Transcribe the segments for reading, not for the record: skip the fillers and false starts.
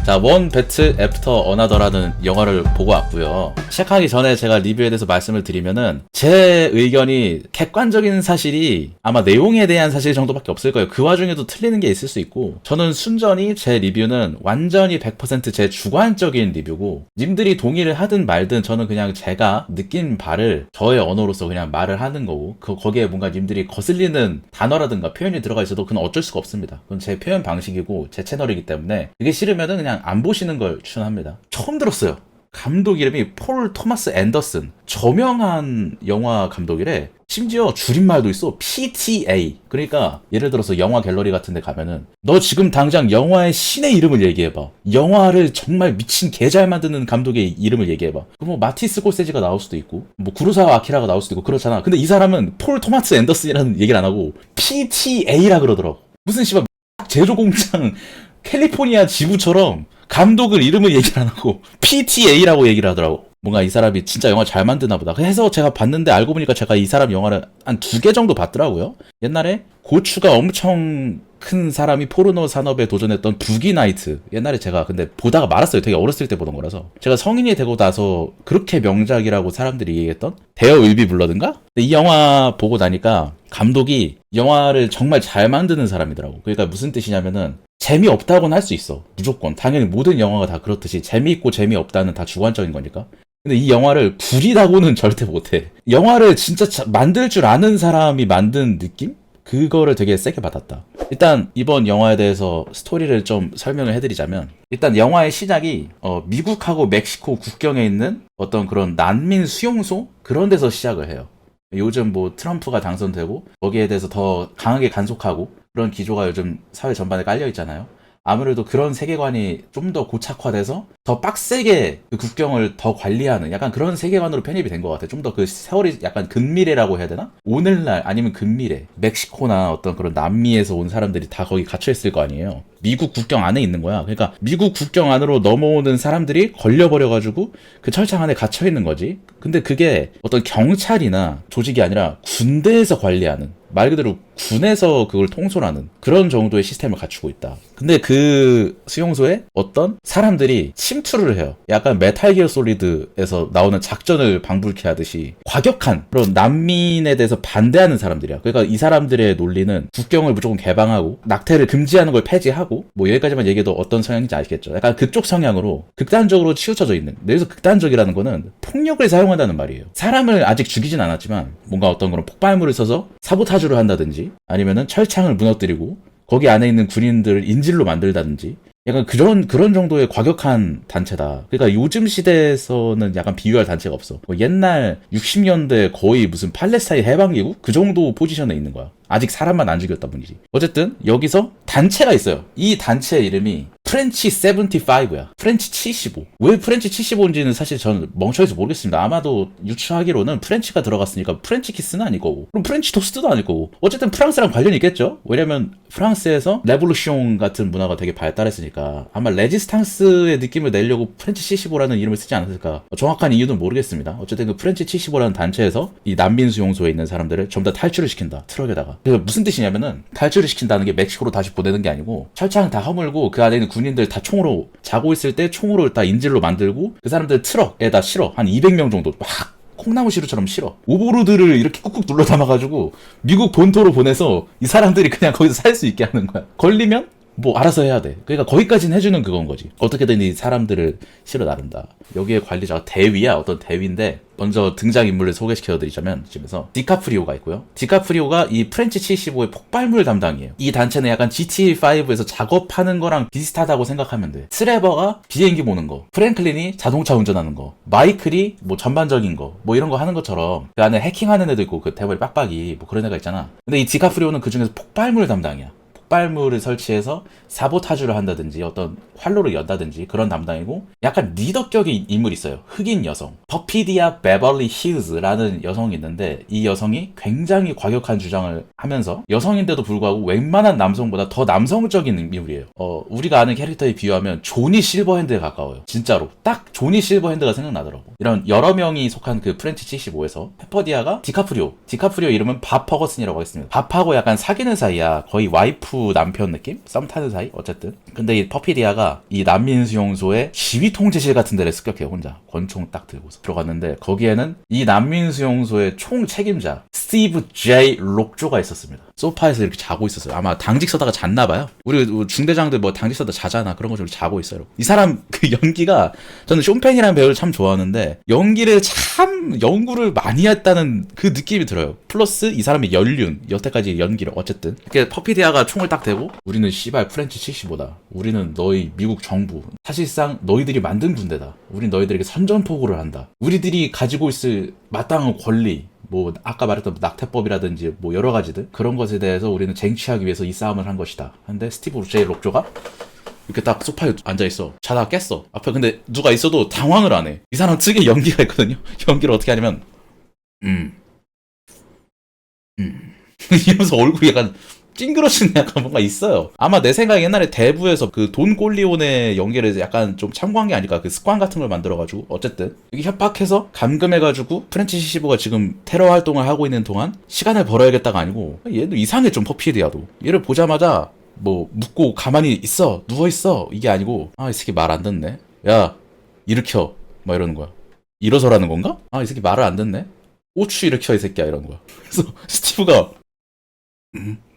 자, 원 배틀 애프터 어나더라는 영화를 보고 왔고요. 시작하기 전에 제가 리뷰에 대해서 말씀을 드리면은 제 의견이 객관적인 사실이 아마 내용에 대한 사실 정도밖에 없을 거예요. 그 와중에도 틀리는 게 있을 수 있고, 저는 순전히 제 리뷰는 완전히 100% 제 주관적인 리뷰고, 님들이 동의를 하든 말든 저는 그냥 제가 느낀 바를 저의 언어로서 그냥 말을 하는 거고, 거기에 뭔가 님들이 거슬리는 단어라든가 표현이 들어가 있어도 그건 어쩔 수가 없습니다. 그건 제 표현 방식이고 제 채널이기 때문에 그게 싫으면은 그냥 안 보시는 걸 추천합니다. 처음 들었어요. 감독 이름이 폴 토마스 앤더슨. 저명한 영화 감독이래. 심지어 줄임말도 있어. PTA. 그러니까 예를 들어서 영화 갤러리 같은 데 가면은 너 지금 당장 영화의 신의 이름을 얘기해봐. 영화를 정말 미친 개 잘 만드는 감독의 이름을 얘기해봐. 뭐 마티스 코세지가 나올 수도 있고 뭐 구로사와 아키라가 나올 수도 있고 그렇잖아. 근데 이 사람은 폴 토마스 앤더슨이라는 얘기를 안 하고 PTA라 그러더라고. 무슨 씨발 제조공장 캘리포니아 지부처럼 감독을 이름을 얘기를 안 하고 PTA라고 얘기를 하더라고. 뭔가 이 사람이 진짜 영화 잘 만드나 보다. 그래서 제가 봤는데 알고 보니까 제가 이 사람 영화를 한 2개 정도 봤더라고요. 옛날에 고추가 엄청 큰 사람이 포르노 산업에 도전했던 부기나이트. 옛날에 제가 근데 보다가 말았어요. 되게 어렸을 때 보던 거라서. 제가 성인이 되고 나서 그렇게 명작이라고 사람들이 얘기했던 데어 윌비 블러드인가? 이 영화 보고 나니까 감독이 영화를 정말 잘 만드는 사람이더라고. 그러니까 무슨 뜻이냐면은 재미없다고는 할 수 있어. 무조건. 당연히 모든 영화가 다 그렇듯이 재미있고 재미없다는 다 주관적인 거니까. 근데 이 영화를 구리다고는 절대 못해. 영화를 진짜 만들 줄 아는 사람이 만든 느낌? 그거를 되게 세게 받았다. 일단 이번 영화에 대해서 스토리를 좀 설명을 해드리자면, 일단 영화의 시작이 미국하고 멕시코 국경에 있는 어떤 그런 난민 수용소? 그런 데서 시작을 해요. 요즘 뭐 트럼프가 당선되고 거기에 대해서 더 강하게 간속하고 그런 기조가 요즘 사회 전반에 깔려 있잖아요. 아무래도 그런 세계관이 좀 더 고착화돼서 더 빡세게 그 국경을 더 관리하는 약간 그런 세계관으로 편입이 된 것 같아요. 좀 더 그 세월이 약간 근미래라고 해야 되나? 오늘날 아니면 근미래. 멕시코나 어떤 그런 남미에서 온 사람들이 다 거기 갇혀있을 거 아니에요. 미국 국경 안에 있는 거야. 그러니까 미국 국경 안으로 넘어오는 사람들이 걸려버려가지고 그 철창 안에 갇혀있는 거지. 근데 그게 어떤 경찰이나 조직이 아니라 군대에서 관리하는, 말 그대로 군에서 그걸 통솔하는 그런 정도의 시스템을 갖추고 있다. 근데 그 수용소에 어떤 사람들이 침투를 해요. 약간 메탈 기어 솔리드에서 나오는 작전을 방불케 하듯이 과격한 그런 난민에 대해서 반대하는 사람들이야. 그러니까 이 사람들의 논리는 국경을 무조건 개방하고 낙태를 금지하는 걸 폐지하고, 뭐 여기까지만 얘기해도 어떤 성향인지 아시겠죠? 약간 그쪽 성향으로 극단적으로 치우쳐져 있는. 여기서 극단적이라는 거는 폭력을 사용한다는 말이에요. 사람을 아직 죽이진 않았지만 뭔가 어떤 그런 폭발물을 써서 사보타주를 한다든지, 아니면은 철창을 무너뜨리고 거기 안에 있는 군인들을 인질로 만들다든지, 약간 그런 정도의 과격한 단체다. 그러니까 요즘 시대에서는 약간 비유할 단체가 없어. 뭐 옛날 60년대 거의 무슨 팔레스타인 해방기구? 그 정도 포지션에 있는 거야. 아직 사람만 안 죽였다 뿐이지. 어쨌든 여기서 단체가 있어요. 이 단체의 이름이 프렌치 75야. 프렌치 75. 왜 프렌치 75인지는 사실 저는 멍청해서 모르겠습니다. 아마도 유추하기로는 프렌치가 들어갔으니까 프렌치 키스는 아닐 거고, 그럼 프렌치 토스트도 아닐 거고, 어쨌든 프랑스랑 관련이 있겠죠? 왜냐면 프랑스에서 레볼루숑 같은 문화가 되게 발달했으니까 아마 레지스탕스의 느낌을 내려고 프렌치 75라는 이름을 쓰지 않았을까. 정확한 이유는 모르겠습니다. 어쨌든 그 프렌치 75라는 단체에서 이 난민 수용소에 있는 사람들을 전부 다 탈출을 시킨다. 트럭에다가. 그래서 무슨 뜻이냐면은 탈출을 시킨다는 게 멕시코로 다시 보내는 게 아니고, 철창을 다 허물고 그 안에 있는 군인들 다 총으로, 자고 있을 때 총으로 다 인질로 만들고 그 사람들 트럭에다 실어. 한 200명 정도 막 콩나무 시루처럼 실어. 오버로드를 이렇게 꾹꾹 눌러 담아가지고 미국 본토로 보내서 이 사람들이 그냥 거기서 살 수 있게 하는 거야. 걸리면 뭐 알아서 해야 돼. 그러니까 거기까지는 해주는 그건 거지. 어떻게든 이 사람들을 실어 나른다. 여기에 관리자가 대위야. 어떤 대위인데, 먼저 등장인물을 소개시켜드리자면 지금에서 디카프리오가 있고요. 디카프리오가 이 프렌치 75의 폭발물 담당이에요. 이 단체는 약간 GTA5에서 작업하는 거랑 비슷하다고 생각하면 돼. 트레버가 비행기 모는 거, 프랭클린이 자동차 운전하는 거, 마이클이 뭐 전반적인 거, 뭐 이런 거 하는 것처럼 그 안에 해킹하는 애도 있고 그 대머리 빡빡이 뭐 그런 애가 있잖아. 근데 이 디카프리오는 그 중에서 폭발물 담당이야. 폭발물을 설치해서 사보타주를 한다든지 어떤 활로를 연다든지 그런 담당이고, 약간 리더격인 인물이 있어요. 흑인 여성 버피디아 베벌리 힐즈라는 여성이 있는데, 이 여성이 굉장히 과격한 주장을 하면서 여성인데도 불구하고 웬만한 남성보다 더 남성적인 인물이에요. 우리가 아는 캐릭터에 비유하면 조니 실버핸드에 가까워요. 진짜로 딱 조니 실버핸드가 생각나더라고. 이런 여러 명이 속한 그 프렌치 75에서 페퍼디아가 디카프리오 이름은 밥 퍼거슨이라고 하겠습니다. 밥하고 약간 사귀는 사이야. 거의 와이프 와이프 남편 느낌? 썸 타는 사이? 어쨌든. 근데 이 퍼피디아가 이 난민수용소의 지휘 통제실 같은 데를 습격해요, 혼자. 권총 딱 들고서 들어갔는데, 거기에는 이 난민수용소의 총 책임자 스티브 제이 록조가 있었습니다. 소파에서 이렇게 자고 있었어요. 아마 당직 서다가 잤나봐요. 우리 중대장들 뭐 당직 서다 자잖아. 그런 것처럼 자고 있어요. 이 사람 그 연기가, 저는 쇼펜이라는 배우를 참 좋아하는데 연기를 참 연구를 많이 했다는 그 느낌이 들어요. 플러스 이 사람의 연륜, 여태까지 연기를. 어쨌든 이렇게 퍼피디아가 총을 딱 대고, 우리는 씨발 프렌치 75다. 우리는 너희 미국 정부, 사실상 너희들이 만든 군대다. 우린 너희들에게 선전포고를 한다. 우리들이 가지고 있을 마땅한 권리, 뭐 아까 말했던 낙태법이라든지 뭐 여러 가지들, 그런 것에 대해서 우리는 쟁취하기 위해서 이 싸움을 한 것이다. 근데 스티브 제이 록조가 이렇게 딱 소파에 앉아있어. 자다가 깼어. 앞에 근데 누가 있어도 당황을 안 해. 이 사람 특유의 연기가 있거든요. 연기를 어떻게 하냐면 이러면서 얼굴이 약간 찡그러지는 약간 뭔가 있어요. 아마 내 생각에 옛날에 대부에서 그 돈 꼴리온의 연기를 약간 좀 참고한 게 아닐까. 그 습관 같은 걸 만들어가지고. 어쨌든 여기 협박해서 감금해가지고 프렌치 75가 지금 테러 활동을 하고 있는 동안 시간을 벌어야겠다가 아니고, 얘도 이상해 좀. 퍼피디아도 얘를 보자마자 뭐 묻고 가만히 있어, 누워있어, 이게 아니고, 아 이 새끼 말 안 듣네, 야 일으켜, 막 이러는 거야. 일어서라는 건가? 아 이 새끼 말을 안 듣네, 고추 일으켜 이 새끼야, 이러는 거야. 그래서 스티브가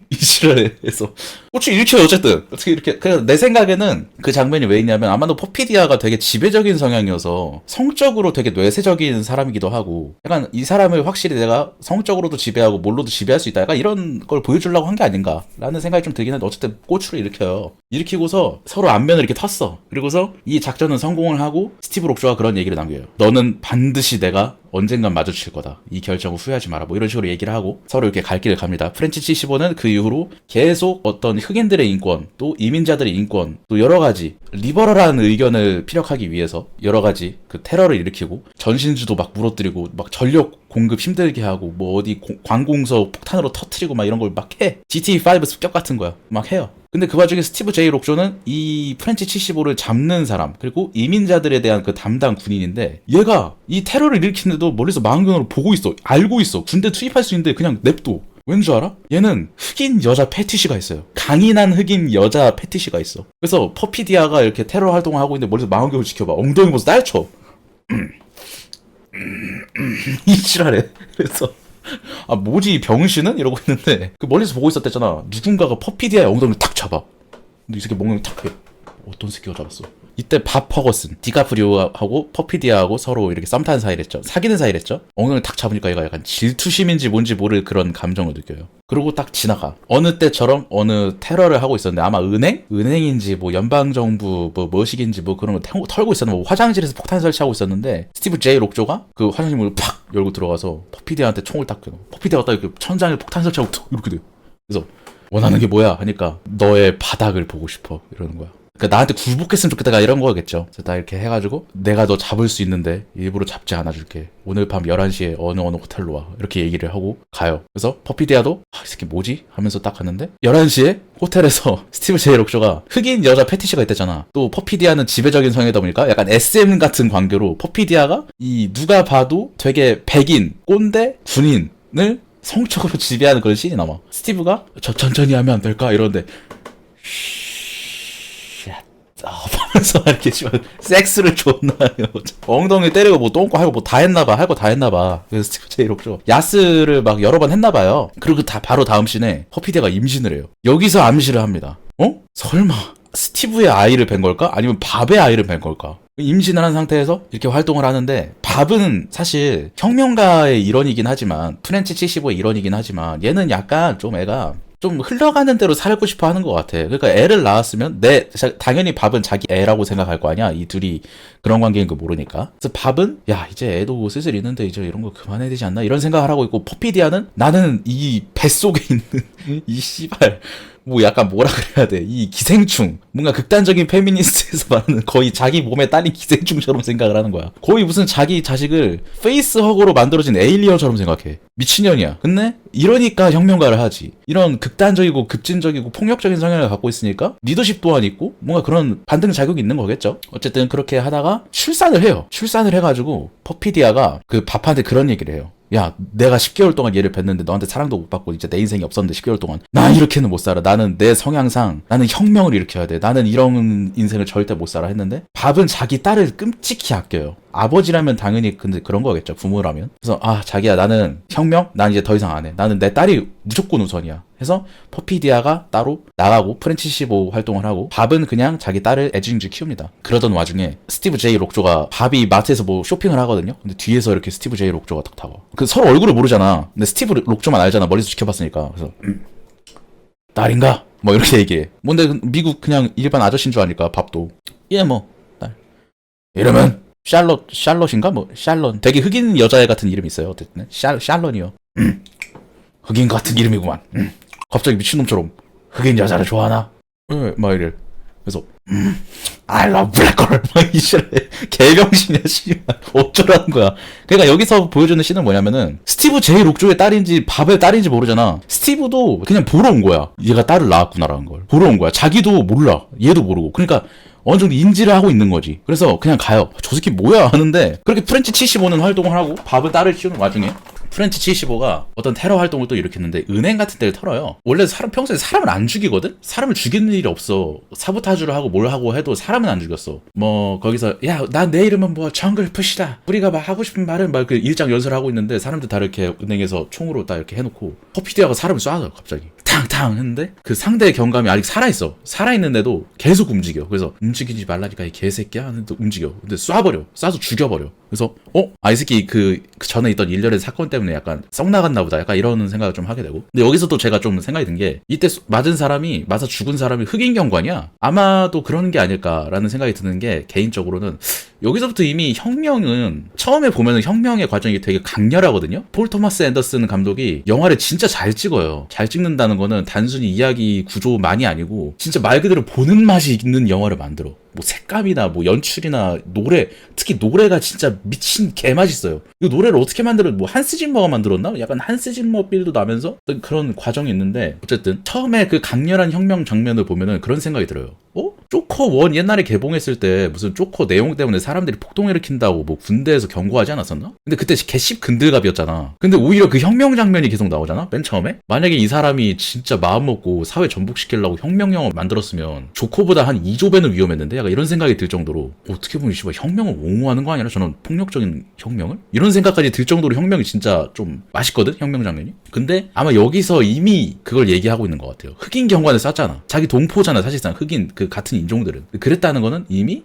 이지랄 해서 고추 일으켜요. 어쨌든 어떻게 이렇게. 그냥 내 생각에는 그 장면이 왜 있냐면, 아마도 퍼피디아가 되게 지배적인 성향이어서 성적으로 되게 뇌세적인 사람이기도 하고, 약간 이 사람을 확실히 내가 성적으로도 지배하고 뭘로도 지배할 수 있다, 약간 이런 걸 보여주려고 한 게 아닌가 라는 생각이 좀 들긴 한데, 어쨌든 고추를 일으켜요. 일으키고서 서로 안면을 이렇게 텄어. 그리고서 이 작전은 성공을 하고 스티브 록조가 그런 얘기를 남겨요. 너는 반드시 내가 언젠간 마주칠 거다. 이 결정을 후회하지 마라. 뭐 이런 식으로 얘기를 하고 서로 이렇게 갈 길을 갑니다. 프렌치 75는 그 이후로 계속 어떤 흑인들의 인권, 또 이민자들의 인권, 또 여러 가지 리버럴한 의견을 피력하기 위해서 여러 가지 그 테러를 일으키고, 전신주도 막 무너뜨리고, 막 전력 공급 힘들게 하고, 뭐 어디 관공서 폭탄으로 터트리고 막 이런 걸 막 해. GTA5 습격 같은 거야. 막 해요. 근데 그 와중에 스티브 제이 록조는 이 프렌치 75를 잡는 사람, 그리고 이민자들에 대한 그 담당 군인인데, 얘가 이 테러를 일으키는데도 멀리서 망원경으로 보고 있어. 알고 있어. 군대 투입할 수 있는데 그냥 냅둬. 왠 줄 알아? 얘는 흑인 여자 패티시가 있어요. 강인한 흑인 여자 패티시가 있어. 그래서 퍼피디아가 이렇게 테러 활동을 하고 있는데 멀리서 망원경을 지켜봐. 엉덩이 보면서 딸쳐. 이 지랄해. 그래서 아 뭐지 이 병신은? 이러고 있는데, 그 멀리서 보고 있었댔잖아. 누군가가 퍼피디아의 엉덩이를 탁 잡아. 근데 이 새끼 멍멍이 탁 해. 어떤 새끼가 잡았어? 이때 밥 퍼거슨, 디카프리오하고 퍼피디아하고 서로 이렇게 썸 타는 사이랬죠. 사귀는 사이랬죠. 엉덩이를 탁 잡으니까 얘가 약간 질투심인지 뭔지 모를 그런 감정을 느껴요. 그리고 딱 지나가. 어느 때처럼 어느 테러를 하고 있었는데, 아마 은행인지 뭐 연방정부 뭐 뭐식인지 뭐 그런 거 털고 있었는데, 뭐 화장실에서 폭탄 설치하고 있었는데, 스티브 제이 록조가 그 화장실 문을 팍 열고 들어가서 퍼피디아한테 총을 딱 껴. 퍼피디아가 딱 이렇게 천장에 폭탄 설치하고 툭 이렇게 돼. 그래서 원하는 게 뭐야 하니까, 너의 바닥을 보고 싶어, 이러는 거야. 그러니까 나한테 굴복했으면 좋겠다가 이런 거겠죠. 그래서 나 이렇게 해가지고, 내가 너 잡을 수 있는데 일부러 잡지 않아줄게. 오늘 밤 11시에 어느 호텔로 와. 이렇게 얘기를 하고 가요. 그래서 퍼피디아도 이 새끼 뭐지? 하면서 딱 갔는데, 11시에 호텔에서 스티브 제이 록조가 흑인 여자 패티시가 있댔잖아. 또 퍼피디아는 지배적인 성향이다 보니까 약간 SM 같은 관계로 퍼피디아가 이 누가 봐도 되게 백인 꼰대 군인을 성적으로 지배하는 그런 씬이 남아. 스티브가 저 천천히 하면 안 될까? 이러는데 하면서 이렇게 섹스를 존나 해요. 엉덩이 때리고 뭐 똥꼬 하고 뭐 다 했나봐. 할 거 다 했나봐. 그래서 스티브 제이 록조 야스를 막 여러 번 했나봐요. 그리고 다 바로 다음 씬에 퍼피디아가 임신을 해요. 여기서 암시를 합니다. 설마 스티브의 아이를 뵌 걸까? 아니면 밥의 아이를 뵌 걸까? 임신을 한 상태에서 이렇게 활동을 하는데, 밥은 사실 혁명가의 일원이긴 하지만, 프렌치 75의 일원이긴 하지만, 얘는 약간 좀 애가 좀 흘러가는 대로 살고 싶어 하는 것 같아. 그러니까 애를 낳았으면 당연히 밥은 자기 애라고 생각할 거 아니야. 이 둘이 그런 관계인 거 모르니까. 그래서 밥은 야 이제 애도 슬슬 있는데 이제 이런 거 그만해야 되지 않나, 이런 생각을 하고 있고, 퍼피디아는 나는 이 뱃속에 있는 이 씨발 뭐 약간 뭐라 그래야 돼, 이 기생충, 뭔가 극단적인 페미니스트에서 말하는 거의 자기 몸에 딸린 기생충처럼 생각을 하는 거야. 거의 무슨 자기 자식을 페이스허그로 만들어진 에일리언처럼 생각해. 미친년이야. 근데 이러니까 혁명가를 하지. 이런 극단적이고 급진적이고 폭력적인 성향을 갖고 있으니까 리더십 또한 있고 뭔가 그런 반등 자격이 있는 거겠죠. 어쨌든 그렇게 하다가 출산을 해요. 출산을 해가지고 퍼피디아가 그 밥한테 그런 얘기를 해요. 야, 내가 10개월 동안 얘를 뵀는데 너한테 사랑도 못 받고 이제 내 인생이 없었는데 10개월 동안 나 이렇게는 못 살아. 나는 내 성향상 나는 혁명을 일으켜야 돼. 나는 이런 인생을 절대 못 살아 했는데 밥은 자기 딸을 끔찍히 아껴요. 아버지라면 당연히 근데 그런 거겠죠. 부모라면. 그래서 자기야 나는 혁명? 난 이제 더 이상 안 해. 나는 내 딸이 무조건 우선이야. 해서 퍼피디아가 따로 나가고 프렌치 15 활동을 하고 밥은 그냥 자기 딸을 애지중지 키웁니다. 그러던 와중에 스티브 제이 록조가 밥이 마트에서 뭐 쇼핑을 하거든요. 근데 뒤에서 이렇게 스티브 제이 록조가 딱 타고 그 서로 얼굴을 모르잖아. 근데 스티브 록조만 알잖아. 멀리서 지켜봤으니까. 그래서 딸인가? 뭐 이렇게 얘기해. 뭔데 미국 그냥 일반 아저씨인 줄 아니까 밥도 예 뭐 딸 이름은 샬롯인가? 뭐 샬론 되게 흑인 여자애 같은 이름이 있어요. 어쨌든 샬론이요. 흑인 같은 이름이구만. 갑자기 미친놈처럼 흑인 여자를 좋아하나? 막 이래. 그래서 I love black girl 막 이시래. 개병신이야 씨발. 어쩌라는 거야. 그러니까 여기서 보여주는 씬은 뭐냐면은 스티브 제이 록조의 딸인지 밥의 딸인지 모르잖아. 스티브도 그냥 보러 온 거야. 얘가 딸을 낳았구나라는 걸 보러 온 거야. 자기도 몰라. 얘도 모르고. 그러니까 어느 정도 인지를 하고 있는 거지. 그래서 그냥 가요. 저 새끼 뭐야 하는데 그렇게 프렌치 75는 활동을 하고 밥은 딸을 키우는 와중에 프렌치 75가 어떤 테러 활동을 또 일으켰는데 은행 같은 데를 털어요. 원래 평소에 사람을 안 죽이거든? 사람을 죽이는 일이 없어. 사보타주를 하고 뭘 하고 해도 사람은 안 죽였어. 뭐 거기서 야, 난 내 이름은 뭐 정글 푸시다. 우리가 막 하고 싶은 말은 막 그 일장 연설을 하고 있는데 사람들 다 이렇게 은행에서 총으로 딱 이렇게 해놓고 퍼피디아가 사람을 쏴요 갑자기. 탕탕 했는데 그 상대의 경감이 아직 살아있어. 살아있는데도 계속 움직여. 그래서 움직이지 말라니까 이 개새끼야 하는데 움직여. 근데 쏴서 죽여버려. 그래서 이 새끼 그 전에 있던 일련의 사건 때문에 약간 썩 나갔나 보다. 약간 이런 생각을 좀 하게 되고. 근데 여기서도 제가 좀 생각이 든 게 이때 맞아 죽은 사람이 흑인 경관이야. 아마도 그런 게 아닐까라는 생각이 드는 게 개인적으로는 여기서부터 이미 혁명은 처음에 보면은 혁명의 과정이 되게 강렬하거든요. 폴 토마스 앤더슨 감독이 영화를 진짜 잘 찍어요. 잘 찍는다는 거는 단순히 이야기 구조만이 아니고 진짜 말 그대로 보는 맛이 있는 영화를 만들어. 뭐 색감이나 뭐 연출이나 노래, 특히 노래가 진짜 미친 개맛있어요. 이 노래를 어떻게 만들어? 뭐 한스 짐머가 만들었나? 약간 한스 짐머 빌도 나면서 그런 과정이 있는데 어쨌든 처음에 그 강렬한 혁명 장면을 보면은 그런 생각이 들어요. 조커 1 옛날에 개봉했을 때 무슨 조커 내용 때문에 사람들이 폭동 일으킨다고 뭐 군대에서 경고하지 않았었나? 근데 그때 개씹 근들갑이었잖아. 근데 오히려 그 혁명 장면이 계속 나오잖아? 맨 처음에? 만약에 이 사람이 진짜 마음먹고 사회 전복시키려고 혁명 영화 만들었으면 조커보다 한 2조 배는 위험했는데 약간 이런 생각이 들 정도로 어떻게 보면 씨발 혁명을 옹호하는 거 아니라 저는 폭력적인 혁명을? 이런 생각까지 들 정도로 혁명이 진짜 좀 맛있거든? 혁명 장면이? 근데 아마 여기서 이미 그걸 얘기하고 있는 것 같아요. 흑인 경관을 쐈잖아. 자기 동포잖아 사실상 흑인 그 같은 인종들은. 그랬다는 거는 이미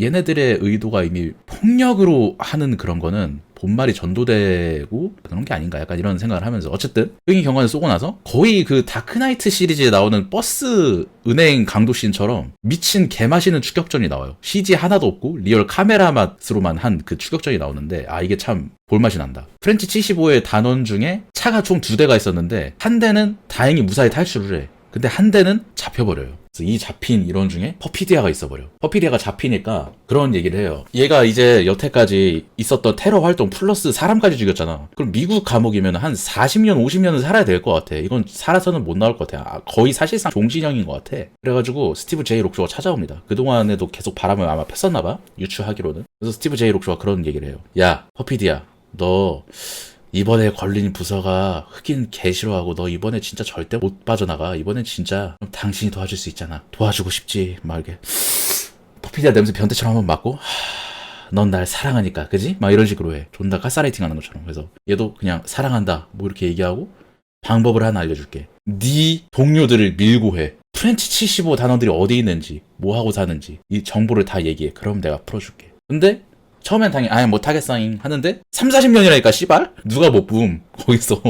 얘네들의 의도가 이미 폭력으로 하는 그런 거는 본말이 전도되고 그런 게 아닌가 약간 이런 생각을 하면서 어쨌든 흑인 경관을 쏘고 나서 거의 그 다크나이트 시리즈에 나오는 버스 은행 강도씬처럼 미친 개맛있는 추격전이 나와요. CG 하나도 없고 리얼 카메라 맛으로만 한 그 추격전이 나오는데 이게 참 볼맛이 난다. 프렌치 75의 단원 중에 차가 총 2대가 있었는데 한 대는 다행히 무사히 탈출을 해. 근데 한 대는 잡혀버려요. 그래서 이 잡힌 인원 중에 퍼피디아가 있어버려. 퍼피디아가 잡히니까 그런 얘기를 해요. 얘가 이제 여태까지 있었던 테러 활동 플러스 사람까지 죽였잖아. 그럼 미국 감옥이면 한 40년, 50년은 살아야 될 것 같아. 이건 살아서는 못 나올 것 같아. 거의 사실상 종신형인 것 같아. 그래가지고 스티브 제이 록조가 찾아옵니다. 그동안에도 계속 바람을 아마 폈었나봐. 유추하기로는. 그래서 스티브 제이 록조가 그런 얘기를 해요. 야, 퍼피디아, 너 이번에 걸린 부서가 흑인 개 싫어하고 너 이번에 진짜 절대 못 빠져나가. 이번엔 진짜 당신이 도와줄 수 있잖아. 도와주고 싶지. 막 이렇게 퍼피디아 냄새 변태처럼 한번 맡고 넌 날 사랑하니까 그지? 막 이런 식으로 해. 존나 가스라이팅 하는 것처럼. 그래서 얘도 그냥 사랑한다 뭐 이렇게 얘기하고 방법을 하나 알려줄게. 네 동료들을 밀고 해. 프렌치 75 단원들이 어디 있는지 뭐 하고 사는지 이 정보를 다 얘기해. 그럼 내가 풀어줄게. 근데 처음엔 당연히 못하겠어잉 하는데 30-40년이라니까 씨발? 누가 못 붐 거기서.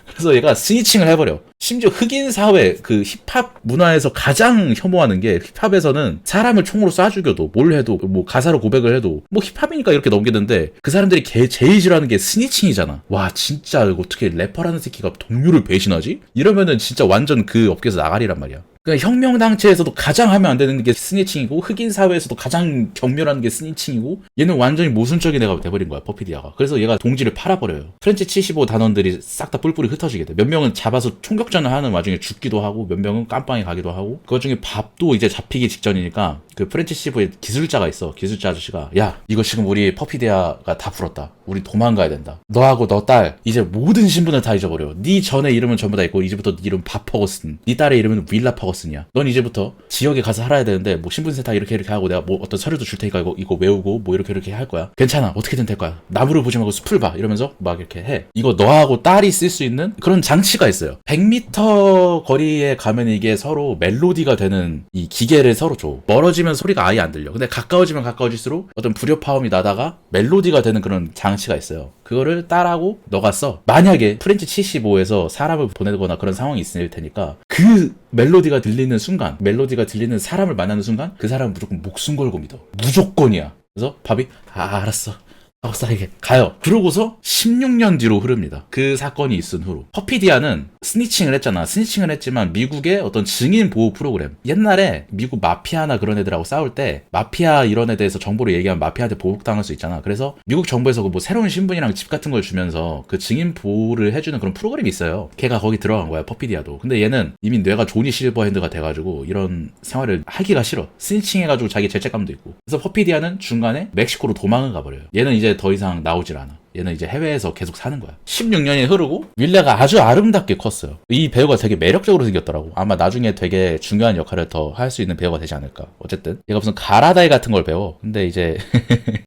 그래서 얘가 스니칭을 해버려. 심지어 흑인 사회 그 힙합 문화에서 가장 혐오하는 게 힙합에서는 사람을 총으로 쏴 죽여도 뭘 해도 뭐 가사로 고백을 해도 뭐 힙합이니까 이렇게 넘기는데 그 사람들이 제일 싫어하는 게 스니칭이잖아. 와 진짜 어떻게 래퍼라는 새끼가 동료를 배신하지? 이러면은 진짜 완전 그 업계에서 나가리란 말이야. 그러니까 혁명당체에서도 가장 하면 안 되는 게 스니칭이고 흑인 사회에서도 가장 경멸하는 게 스니칭이고 얘는 완전히 모순적인 애가 돼버린 거야 퍼피디아가. 그래서 얘가 동지를 팔아버려요. 프렌치 75 단원들이 싹 다 뿔뿔이 흩어지게 돼. 몇 명은 잡아서 총격전을 하는 와중에 죽기도 하고 몇 명은 깜빵에 가기도 하고 그것 중에 밥도 이제 잡히기 직전이니까 그 프렌치 시브에 기술자가 있어. 기술자 아저씨가 야 이거 지금 우리 퍼피디아가 다 불었다. 우리 도망가야 된다. 너하고 너 딸 이제 모든 신분을 다 잊어버려. 네 전에 이름은 전부 다 있고 이제부터 네 이름 밥 퍼거슨 네 딸의 이름은 윌라 퍼거슨이야. 넌 이제부터 지역에 가서 살아야 되는데 뭐 신분세 다 이렇게 하고 내가 뭐 어떤 서류도 줄 테니까 이거 외우고 뭐 이렇게 할 거야. 괜찮아. 어떻게든 될 거야. 나무를 보지 말고 숲을 봐. 이러면서 막 이렇게 해. 이거 너하고 딸이 쓸 수 있는 그런 장치가 있어요. 100m 거리에 가면 이게 서로 멜로디가 되는 이 기계를 서로 줘. 멀어지면 소리가 아예 안 들려. 근데 가까워지면 가까워질수록 어떤 불협화음이 나다가 멜로디가 되는 그런 장치가 있어요. 그거를 딸하고 너가 써. 만약에 프렌치 75에서 사람을 보내거나 그런 상황이 있을 테니까 그 멜로디가 들리는 순간, 멜로디가 들리는 사람을 만나는 순간 그 사람은 무조건 목숨 걸고 믿어. 무조건이야. 그래서 밥이 알았어. 싸게 가요. 그러고서 16년 뒤로 흐릅니다. 그 사건이 있은 후로. 퍼피디아는 스니칭을 했잖아. 스니칭을 했지만 미국의 어떤 증인 보호 프로그램. 옛날에 미국 마피아나 그런 애들하고 싸울 때 마피아 이런 애 대해서 정보를 얘기하면 마피아한테 보복당할 수 있잖아. 그래서 미국 정부에서 뭐 새로운 신분이랑 집 같은 걸 주면서 그 증인 보호를 해주는 그런 프로그램이 있어요. 걔가 거기 들어간 거야. 퍼피디아도. 근데 얘는 이미 뇌가 조니 실버핸드가 돼가지고 이런 생활을 하기가 싫어. 스니칭 해가지고 자기 죄책감도 있고. 그래서 퍼피디아는 중간에 멕시코로 도망을 가버려요. 얘는 이제 더 이상 나오질 않아. 얘는 이제 해외에서 계속 사는 거야. 16년이 흐르고 윌레가 아주 아름답게 컸어요. 이 배우가 되게 매력적으로 생겼더라고. 아마 나중에 되게 중요한 역할을 더 할 수 있는 배우가 되지 않을까. 어쨌든 얘가 무슨 가라다이 같은 걸 배워. 근데 이제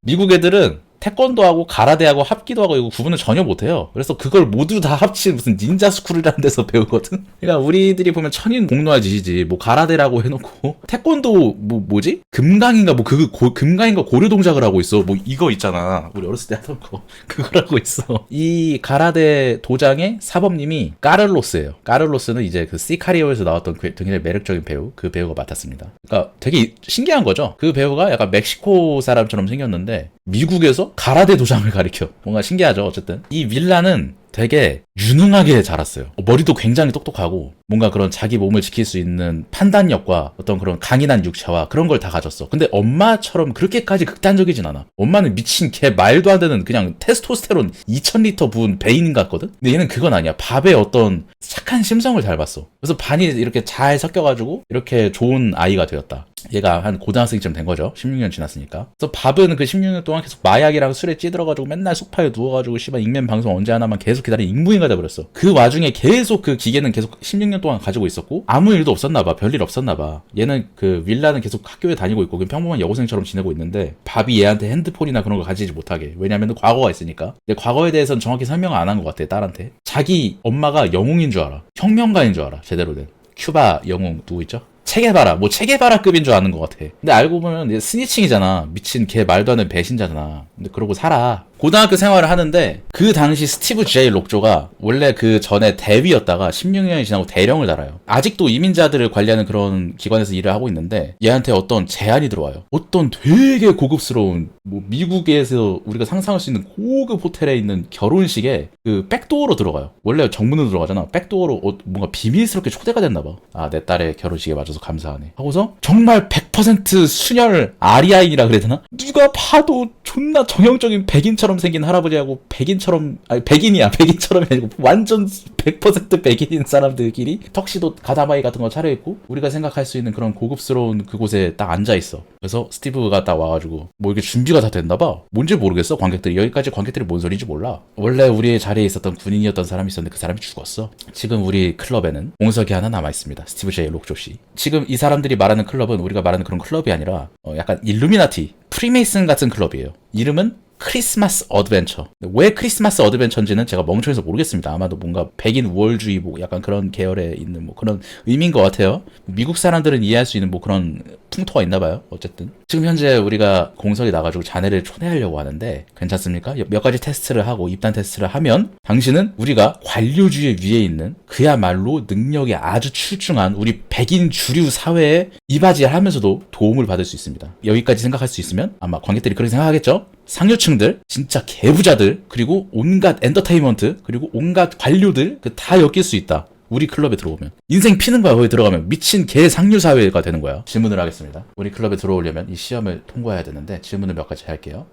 미국 애들은 태권도하고 가라데하고 합기도 하고 이거 구분을 전혀 못해요. 그래서 그걸 모두 다 합친 무슨 닌자 스쿨이라는 데서 배우거든. 그러니까 우리들이 보면 천인공노할짓이지. 뭐 가라데라고 해놓고 태권도 뭐지? 금강인가 뭐 금강인가 고려 동작을 하고 있어. 뭐 이거 있잖아. 우리 어렸을 때 하던 거 그걸 하고 있어. 이 가라데 도장의 사범님이 까를로스예요. 까를로스는 이제 그 시카리오에서 나왔던 굉장히 매력적인 배우, 그 배우가 맡았습니다. 그러니까 되게 신기한 거죠. 그 배우가 약간 멕시코 사람처럼 생겼는데 미국에서 가라데 도장을 가리켜. 뭔가 신기하죠. 어쨌든 이 윌라는 되게 유능하게 자랐어요. 머리도 굉장히 똑똑하고 뭔가 그런 자기 몸을 지킬 수 있는 판단력과 어떤 그런 강인한 육체와 그런 걸 다 가졌어. 근데 엄마처럼 그렇게까지 극단적이진 않아. 엄마는 미친 개 말도 안 되는 그냥 테스토스테론 2000리터 부은 배인 같거든? 근데 얘는 그건 아니야. 밥에 어떤 착한 심성을 잘 봤어. 그래서 반이 이렇게 잘 섞여가지고 이렇게 좋은 아이가 되었다. 얘가 한 고등학생쯤 된 거죠. 16년 지났으니까. 그래서 밥은 그 16년 동안 계속 마약이랑 술에 찌들어가지고 맨날 소파에 누워가지고 씨발 익맨 방송 언제 하나만 계속 기다리는 익무인가 돼버렸어. 그 와중에 계속 그 기계는 계속 16년 동안 가지고 있었고 아무 일도 없었나봐. 별일 없었나봐. 얘는 그 윌라는 계속 학교에 다니고 있고 그냥 평범한 여고생처럼 지내고 있는데 밥이 얘한테 핸드폰이나 그런 거 가지지 못하게. 왜냐면 과거가 있으니까. 근데 과거에 대해서는 정확히 설명을 안 한 것 같아. 딸한테. 자기 엄마가 영웅인 줄 알아. 혁명가인 줄 알아. 제대로 된. 큐바 영웅 누구 있죠? 체게바라급인 줄 아는 것 같아. 근데 알고 보면 스니칭이잖아. 미친 개 말도 안 되는 배신자잖아. 근데 그러고 살아. 고등학교 생활을 하는데 그 당시 스티브 제이 록조가 원래 그 전에 대위였다가 16년이 지나고 대령을 달아요. 아직도 이민자들을 관리하는 그런 기관에서 일을 하고 있는데 얘한테 어떤 제안이 들어와요. 어떤 되게 고급스러운 뭐 미국에서 우리가 상상할 수 있는 고급 호텔에 있는 결혼식에 그 백도어로 들어가요. 원래 정문으로 들어가잖아. 백도어로 뭔가 비밀스럽게 초대가 됐나 봐. 아, 내 딸의 결혼식에 맞아서 감사하네 하고서 정말 100% 순혈 아리아인이라 그래야 되나? 누가 봐도 존나 정형적인 백인처럼 생긴 할아버지하고 백인처럼 백인처럼 아니고 완전 100% 백인인 사람들끼리 턱시도 가다마이 같은 거 차려입고 우리가 생각할 수 있는 그런 고급스러운 그곳에 딱 앉아있어. 그래서 스티브가 딱 와가지고 뭐 이렇게 준비가 다 됐나봐. 뭔지 모르겠어. 여기까지 관객들이 뭔 소리인지 몰라. 원래 우리 자리에 있었던 군인이었던 사람이 있었는데 그 사람이 죽었어. 지금 우리 클럽에는 공석이 하나 남아있습니다. 스티브 제이 록조씨. 지금 이 사람들이 말하는 클럽은 우리가 말하는 그런 클럽이 아니라 약간 일루미나티, 프리메이슨 같은 클럽이에요. 이름은 크리스마스 어드벤처. 왜 크리스마스 어드벤처인지는 제가 멍청해서 모르겠습니다. 아마도 뭔가 백인 우월주의 뭐 약간 그런 계열에 있는 뭐 그런 의미인 것 같아요. 미국 사람들은 이해할 수 있는 뭐 그런 풍토가 있나 봐요. 어쨌든 지금 현재 우리가 공석이 나가지고 자네를 초대하려고 하는데 괜찮습니까? 몇 가지 테스트를 하고 입단 테스트를 하면 당신은 우리가 관료주의 위에 있는 그야말로 능력이 아주 출중한 우리 백인 주류 사회에 이바지를 하면서도 도움을 받을 수 있습니다. 여기까지 생각할 수 있으면 아마 관객들이 그렇게 생각하겠죠? 상류층들, 진짜 개부자들, 그리고 온갖 엔터테인먼트, 그리고 온갖 관료들 다 엮일 수 있다. 우리 클럽에 들어오면. 인생 피는 거야. 거기 들어가면. 미친 개 상류 사회가 되는 거야. 질문을 하겠습니다. 우리 클럽에 들어오려면 이 시험을 통과해야 되는데 질문을 몇 가지 할게요.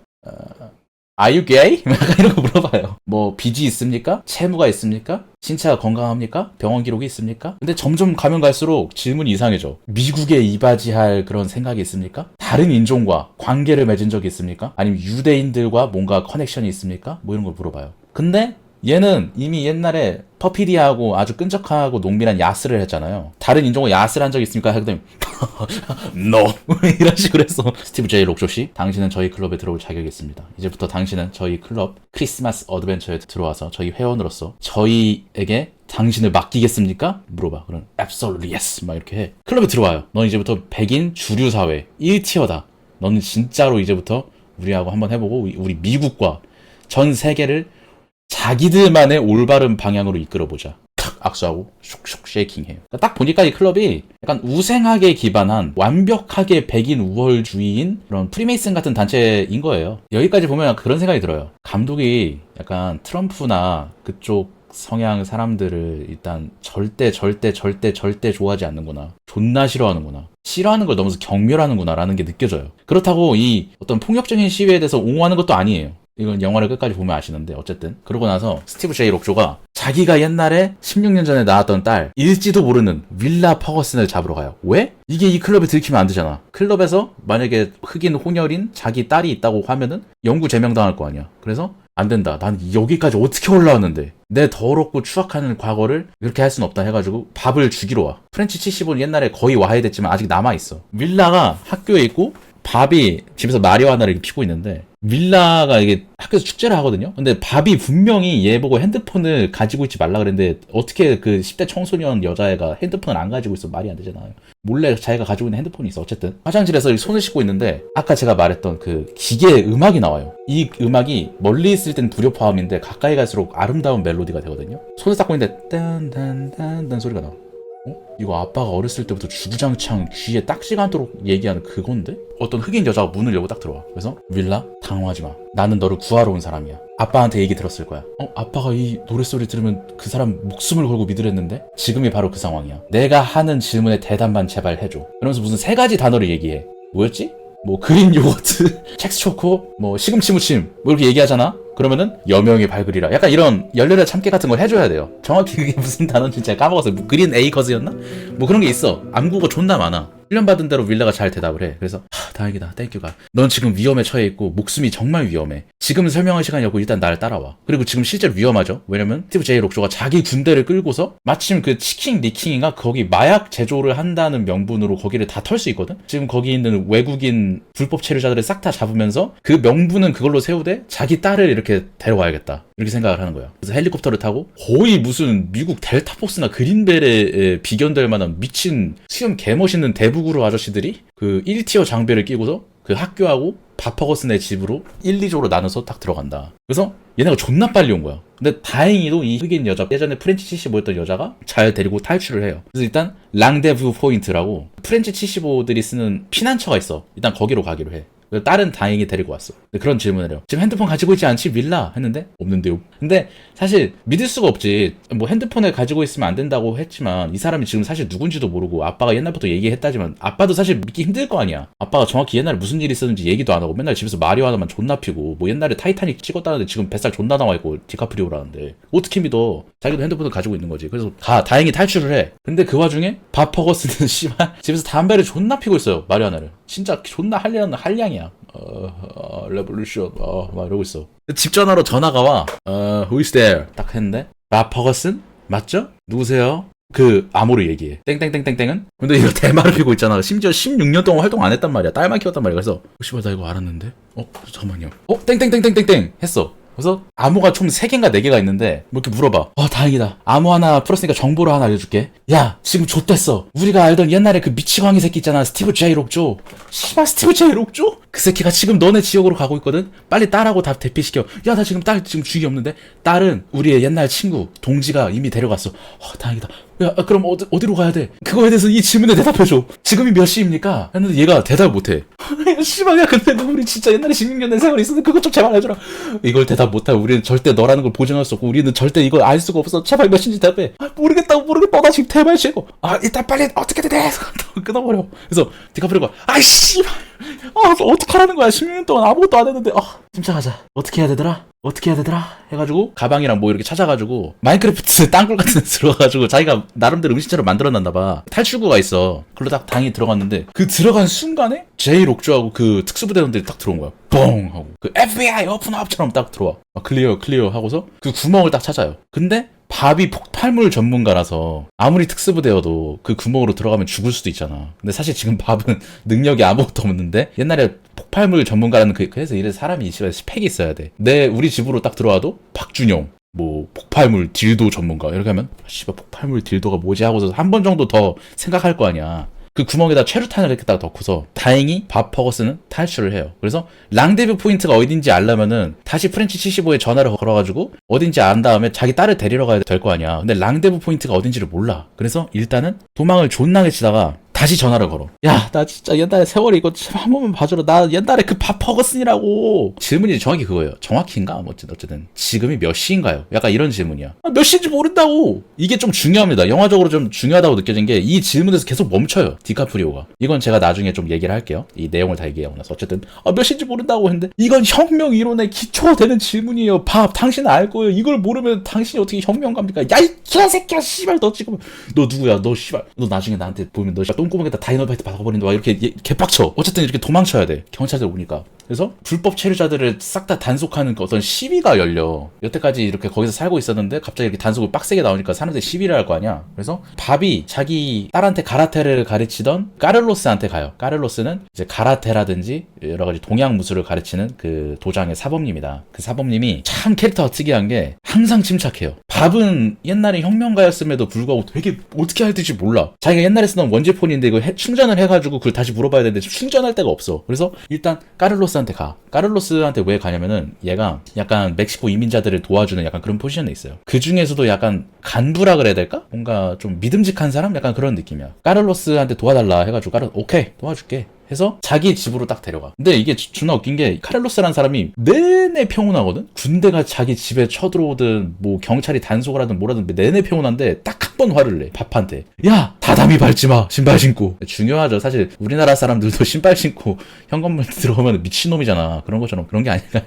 Are you gay? 약간 이런 거 물어봐요. 뭐 빚이 있습니까? 채무가 있습니까? 신체가 건강합니까? 병원 기록이 있습니까? 근데 점점 가면 갈수록 질문이 이상해져. 미국에 이바지할 그런 생각이 있습니까? 다른 인종과 관계를 맺은 적이 있습니까? 아니면 유대인들과 뭔가 커넥션이 있습니까? 뭐 이런 걸 물어봐요. 근데 얘는 이미 옛날에 퍼피디아하고 아주 끈적하고 농밀한 야스를 했잖아요. 다른 인종과 야스를 한 적이 있습니까? 했더니 No! 이런 식으로 해서 스티브 제이 록조씨, 당신은 저희 클럽에 들어올 자격이 있습니다. 이제부터 당신은 저희 클럽 크리스마스 어드벤처에 들어와서 저희 회원으로서 저희에게 당신을 맡기겠습니까? 물어봐. 그럼 Absolutely yes! 막 이렇게 해. 클럽에 들어와요. 넌 이제부터 백인 주류 사회 1티어다. 너는 진짜로 이제부터 우리하고 한번 해보고 우리 미국과 전 세계를 자기들만의 올바른 방향으로 이끌어보자. 탁 악수하고 슉슉 쉐이킹해요. 그러니까 딱 보니까 이 클럽이 약간 우생학에 기반한 완벽하게 백인 우월주의인 그런 프리메이슨 같은 단체인 거예요. 여기까지 보면 그런 생각이 들어요. 감독이 약간 트럼프나 그쪽 성향 사람들을 일단 절대 좋아하지 않는구나. 존나 싫어하는구나. 싫어하는 걸 너무 경멸하는구나 라는 게 느껴져요. 그렇다고 이 어떤 폭력적인 시위에 대해서 옹호하는 것도 아니에요. 이건 영화를 끝까지 보면 아시는데 어쨌든 그러고 나서 스티브 제이 록조가 자기가 옛날에 16년 전에 낳았던 딸 일지도 모르는 윌라 퍼거슨을 잡으러 가요. 왜? 이게 이 클럽에 들키면 안 되잖아. 클럽에서 만약에 흑인 혼혈인 자기 딸이 있다고 하면은 영구 제명당할 거 아니야. 그래서 안 된다. 난 여기까지 어떻게 올라왔는데 내 더럽고 추악한 과거를 이렇게 할 순 없다 해가지고 밥을 주기로 와. 프렌치 75는 옛날에 거의 와해됐지만 아직 남아있어. 윌라가 학교에 있고 밥이 집에서 마리화나를 피고 있는데 윌라가 이게 학교에서 축제를 하거든요. 근데 밥이 분명히 얘 보고 핸드폰을 가지고 있지 말라 그랬는데 어떻게 그 10대 청소년 여자애가 핸드폰을 안 가지고 있어. 말이 안 되잖아요. 몰래 자기가 가지고 있는 핸드폰이 있어. 어쨌든 화장실에서 손을 씻고 있는데 아까 제가 말했던 그 기계 음악이 나와요. 이 음악이 멀리 있을 땐 불협화음인데 가까이 갈수록 아름다운 멜로디가 되거든요. 손을 닦고 있는데 딴딴딴딴 소리가 나와. 이거 아빠가 어렸을 때부터 주구장창 귀에 딱지가 않도록 얘기하는 그건데? 어떤 흑인 여자가 문을 열고 딱 들어와. 그래서 윌라 당황하지 마. 나는 너를 구하러 온 사람이야. 아빠한테 얘기 들었을 거야. 아빠가 이 노랫소리 들으면 그 사람 목숨을 걸고 믿으랬는데? 지금이 바로 그 상황이야. 내가 하는 질문에 대답만 제발 해줘. 그러면서 무슨 3가지 단어를 얘기해. 뭐였지? 뭐 그린 요거트, 첵스 초코, 뭐 시금치 무침 뭐 이렇게 얘기하잖아? 그러면은 여명의 발그리라 약간 이런 열렬한 참깨 같은 걸 해줘야 돼요. 정확히 그게 무슨 단어인지 제가 까먹었어요. 뭐 그린 에이커즈였나? 뭐 그런 게 있어. 암국어 존나 많아. 훈련받은 대로 윌라가 잘 대답을 해. 그래서 다행이다. 땡큐가. 넌 지금 위험에 처해 있고 목숨이 정말 위험해. 지금 설명할 시간이 없고 일단 날 따라와. 그리고 지금 실제로 위험하죠. 왜냐면 스티브 제이 록조가 자기 군대를 끌고서 마침 그 치킨 리킹인가 거기 마약 제조를 한다는 명분으로 거기를 다 털 수 있거든. 지금 거기 있는 외국인 불법 체류자들을 싹 다 잡으면서 그 명분은 그걸로 세우되 자기 딸을 이렇게 데려와야겠다. 이렇게 생각을 하는 거야. 그래서 헬리콥터를 타고 거의 무슨 미국 델타포스나 그린벨에 비견될 만한 미친 수염 개멋있는 대부구루 아저씨들이 그 1티어 장비를 끼고서 그 학교하고 바퍼거슨의 집으로 1, 2조로 나눠서 딱 들어간다. 그래서 얘네가 존나 빨리 온 거야. 근데 다행히도 이 흑인 여자, 예전에 프렌치 75였던 여자가 잘 데리고 탈출을 해요. 그래서 일단 랑데부 포인트라고 프렌치 75들이 쓰는 피난처가 있어. 일단 거기로 가기로 해. 딸은 다행히 데리고 왔어. 그런 질문을 해요. 지금 핸드폰 가지고 있지 않지 윌라? 했는데 없는데요. 근데 사실 믿을 수가 없지. 뭐 핸드폰을 가지고 있으면 안 된다고 했지만 이 사람이 지금 사실 누군지도 모르고 아빠가 옛날부터 얘기했다지만 아빠도 사실 믿기 힘들 거 아니야. 아빠가 정확히 옛날에 무슨 일이 있었는지 얘기도 안 하고 맨날 집에서 마리화나만 존나 피고 뭐 옛날에 타이타닉 찍었다는데 지금 뱃살 존나 나와 있고 디카프리오라는데 어떻게 믿어. 자기도 핸드폰을 가지고 있는 거지. 그래서 다행히 탈출을 해. 근데 그 와중에 바퍼거스는 씨발 집에서 담배를 존나 피고 있어요. 마리화나를. 진짜 존나 한량이야. 레볼루션 막 이러고 있어. 집 전화로 전화가 와. Who is there? 딱 했는데 바퍼거슨? 맞죠? 누구세요? 그 암호로 얘기해. 땡땡땡땡땡은? 근데 이거 대마를 피고 있잖아. 심지어 16년 동안 활동 안 했단 말이야. 딸만 키웠단 말이야. 그래서 씨발 나 이거 알았는데? 잠깐만요. 땡땡땡땡땡땡 했어. 그래서 암호가 총 3개인가 4개가 있는데 뭐 이렇게 물어봐. 다행이다. 암호 하나 풀었으니까 정보를 하나 알려줄게. 야 지금 좆됐어. 우리가 알던 옛날에 그 미치광이 새끼 있잖아. 스티브 제이 록조. 씨발 스티브 제이 록조? 그 새끼가 지금 너네 지역으로 가고 있거든. 빨리 딸하고 다 대피시켜. 야 나 지금 딸 지금 주위 없는데. 딸은 우리의 옛날 친구 동지가 이미 데려갔어. 다행이다. 야 그럼 어디로 가야 돼? 그거에 대해서 이 질문에 대답해줘. 지금이 몇 시입니까? 했는데 얘가 대답을 못해. 씨발 야 근데 우리 진짜 옛날에 16년 된 세월이 있었는데 그것 좀 제발 해줘라. 이걸 대답 못하고 우리는 절대 너라는 걸 보증할 수 없고 우리는 절대 이걸 알 수가 없어. 제발 몇 시인지 대답해. 모르겠다 나 지금 대발 치고. 일단 빨리 어떻게 돼? 끊어버려. 그래서 디카프리오가 아이씨 어떡하라는 거야. 16년 동안 아무것도 안 했는데 침착하자. 어떻게 해야 되더라? 어떻게 해야 되더라? 해가지고 가방이랑 뭐 이렇게 찾아가지고 마인크래프트 땅굴 같은 데 들어가가지고 자기가 나름대로 음식처럼 만들어놨나봐. 탈출구가 있어. 그걸로 딱 당연히 들어갔는데 그 들어간 순간에 제일 옥주하고 그 특수부대원들이 딱 들어온 거야. 뻥 하고 그 FBI 오픈업처럼 딱 들어와. 클리어 하고서 그 구멍을 딱 찾아요. 근데 밥이 폭발물 전문가라서 아무리 특수부대여도 그 구멍으로 들어가면 죽을 수도 있잖아. 근데 사실 지금 밥은 능력이 아무것도 없는데 옛날에 폭발물 전문가라는 그래서 이래 사람이 스펙이 있어야 돼. 우리 집으로 딱 들어와도 박준영 뭐 폭발물 딜도 전문가 이렇게 하면 씨발 폭발물 딜도가 뭐지 하고서 한 번 정도 더 생각할 거 아니야. 그 구멍에다 최루탄을 이렇게 딱 넣고서 다행히 밥 퍼거스는 탈출을 해요. 그래서 랑데뷰 포인트가 어딘지 알려면은 다시 프렌치 75에 전화를 걸어가지고 어딘지 안 다음에 자기 딸을 데리러 가야 될 거 아니야. 근데 랑데뷰 포인트가 어딘지를 몰라. 그래서 일단은 도망을 존나게 치다가 다시 전화를 걸어. 야, 나 진짜 옛날에 세월이 이거 한 번만 봐줘라. 나 옛날에 그 밥 퍼거슨이라고. 질문이 정확히 그거예요. 정확히인가? 어쨌든 지금이 몇 시인가요? 약간 이런 질문이야. 몇 시인지 모른다고. 이게 좀 중요합니다. 영화적으로 좀 중요하다고 느껴진 게 이 질문에서 계속 멈춰요. 디카프리오가. 이건 제가 나중에 좀 얘기를 할게요. 이 내용을 다 얘기하고 나서 어쨌든 몇 시인지 모른다고 했는데 이건 혁명 이론의 기초가 되는 질문이에요. 밥 당신은 알 거예요. 이걸 모르면 당신이 어떻게 혁명가입니까? 야, 이 개새끼야 씨발 너 지금 너 누구야? 너 씨발 너 나중에 나한테 보면 너 씨발 똥구멍에다 다이너바이트 박아버린다. 막 이렇게 개빡쳐. 어쨌든 이렇게 도망쳐야 돼. 경찰들 오니까. 그래서 불법 체류자들을 싹 다 단속하는 어떤 시위가 열려. 여태까지 이렇게 거기서 살고 있었는데 갑자기 이렇게 단속을 빡세게 나오니까 사람들이 시위를 할 거 아니야. 그래서 밥이 자기 딸한테 가라테를 가르치던 까를로스한테 가요. 까를로스는 이제 가라테라든지 여러 가지 동양 무술을 가르치는 그 도장의 사범님이다. 그 사범님이 참 캐릭터가 특이한 게 항상 침착해요. 밥은 옛날에 혁명가였음에도 불구하고 되게 어떻게 할 듯이 몰라. 자기가 옛날에 쓰던 원제폰인데 이거 충전을 해가지고 그걸 다시 물어봐야 되는데 충전할 데가 없어. 그래서 일단 까를로스한테 가. 까를로스한테 왜 가냐면은 얘가 약간 멕시코 이민자들을 도와주는 약간 그런 포지션에 있어요. 그 중에서도 약간 간부라 그래야 될까? 뭔가 좀 믿음직한 사람? 약간 그런 느낌이야. 까를로스한테 도와달라 해가지고 오케이 도와줄게 해서 자기 집으로 딱 데려가. 근데 이게 존나 웃긴 게 카를로스라는 사람이 내내 평온하거든? 군대가 자기 집에 쳐들어오든 뭐 경찰이 단속을 하든 뭐라든 내내 평온한데 딱 한 번 화를 내. 밥한테. 야! 다다미 밟지 마. 신발 신고. 중요하죠. 사실 우리나라 사람들도 신발 신고 현관문 들어오면 미친놈이잖아. 그런 것처럼 그런 게 아니라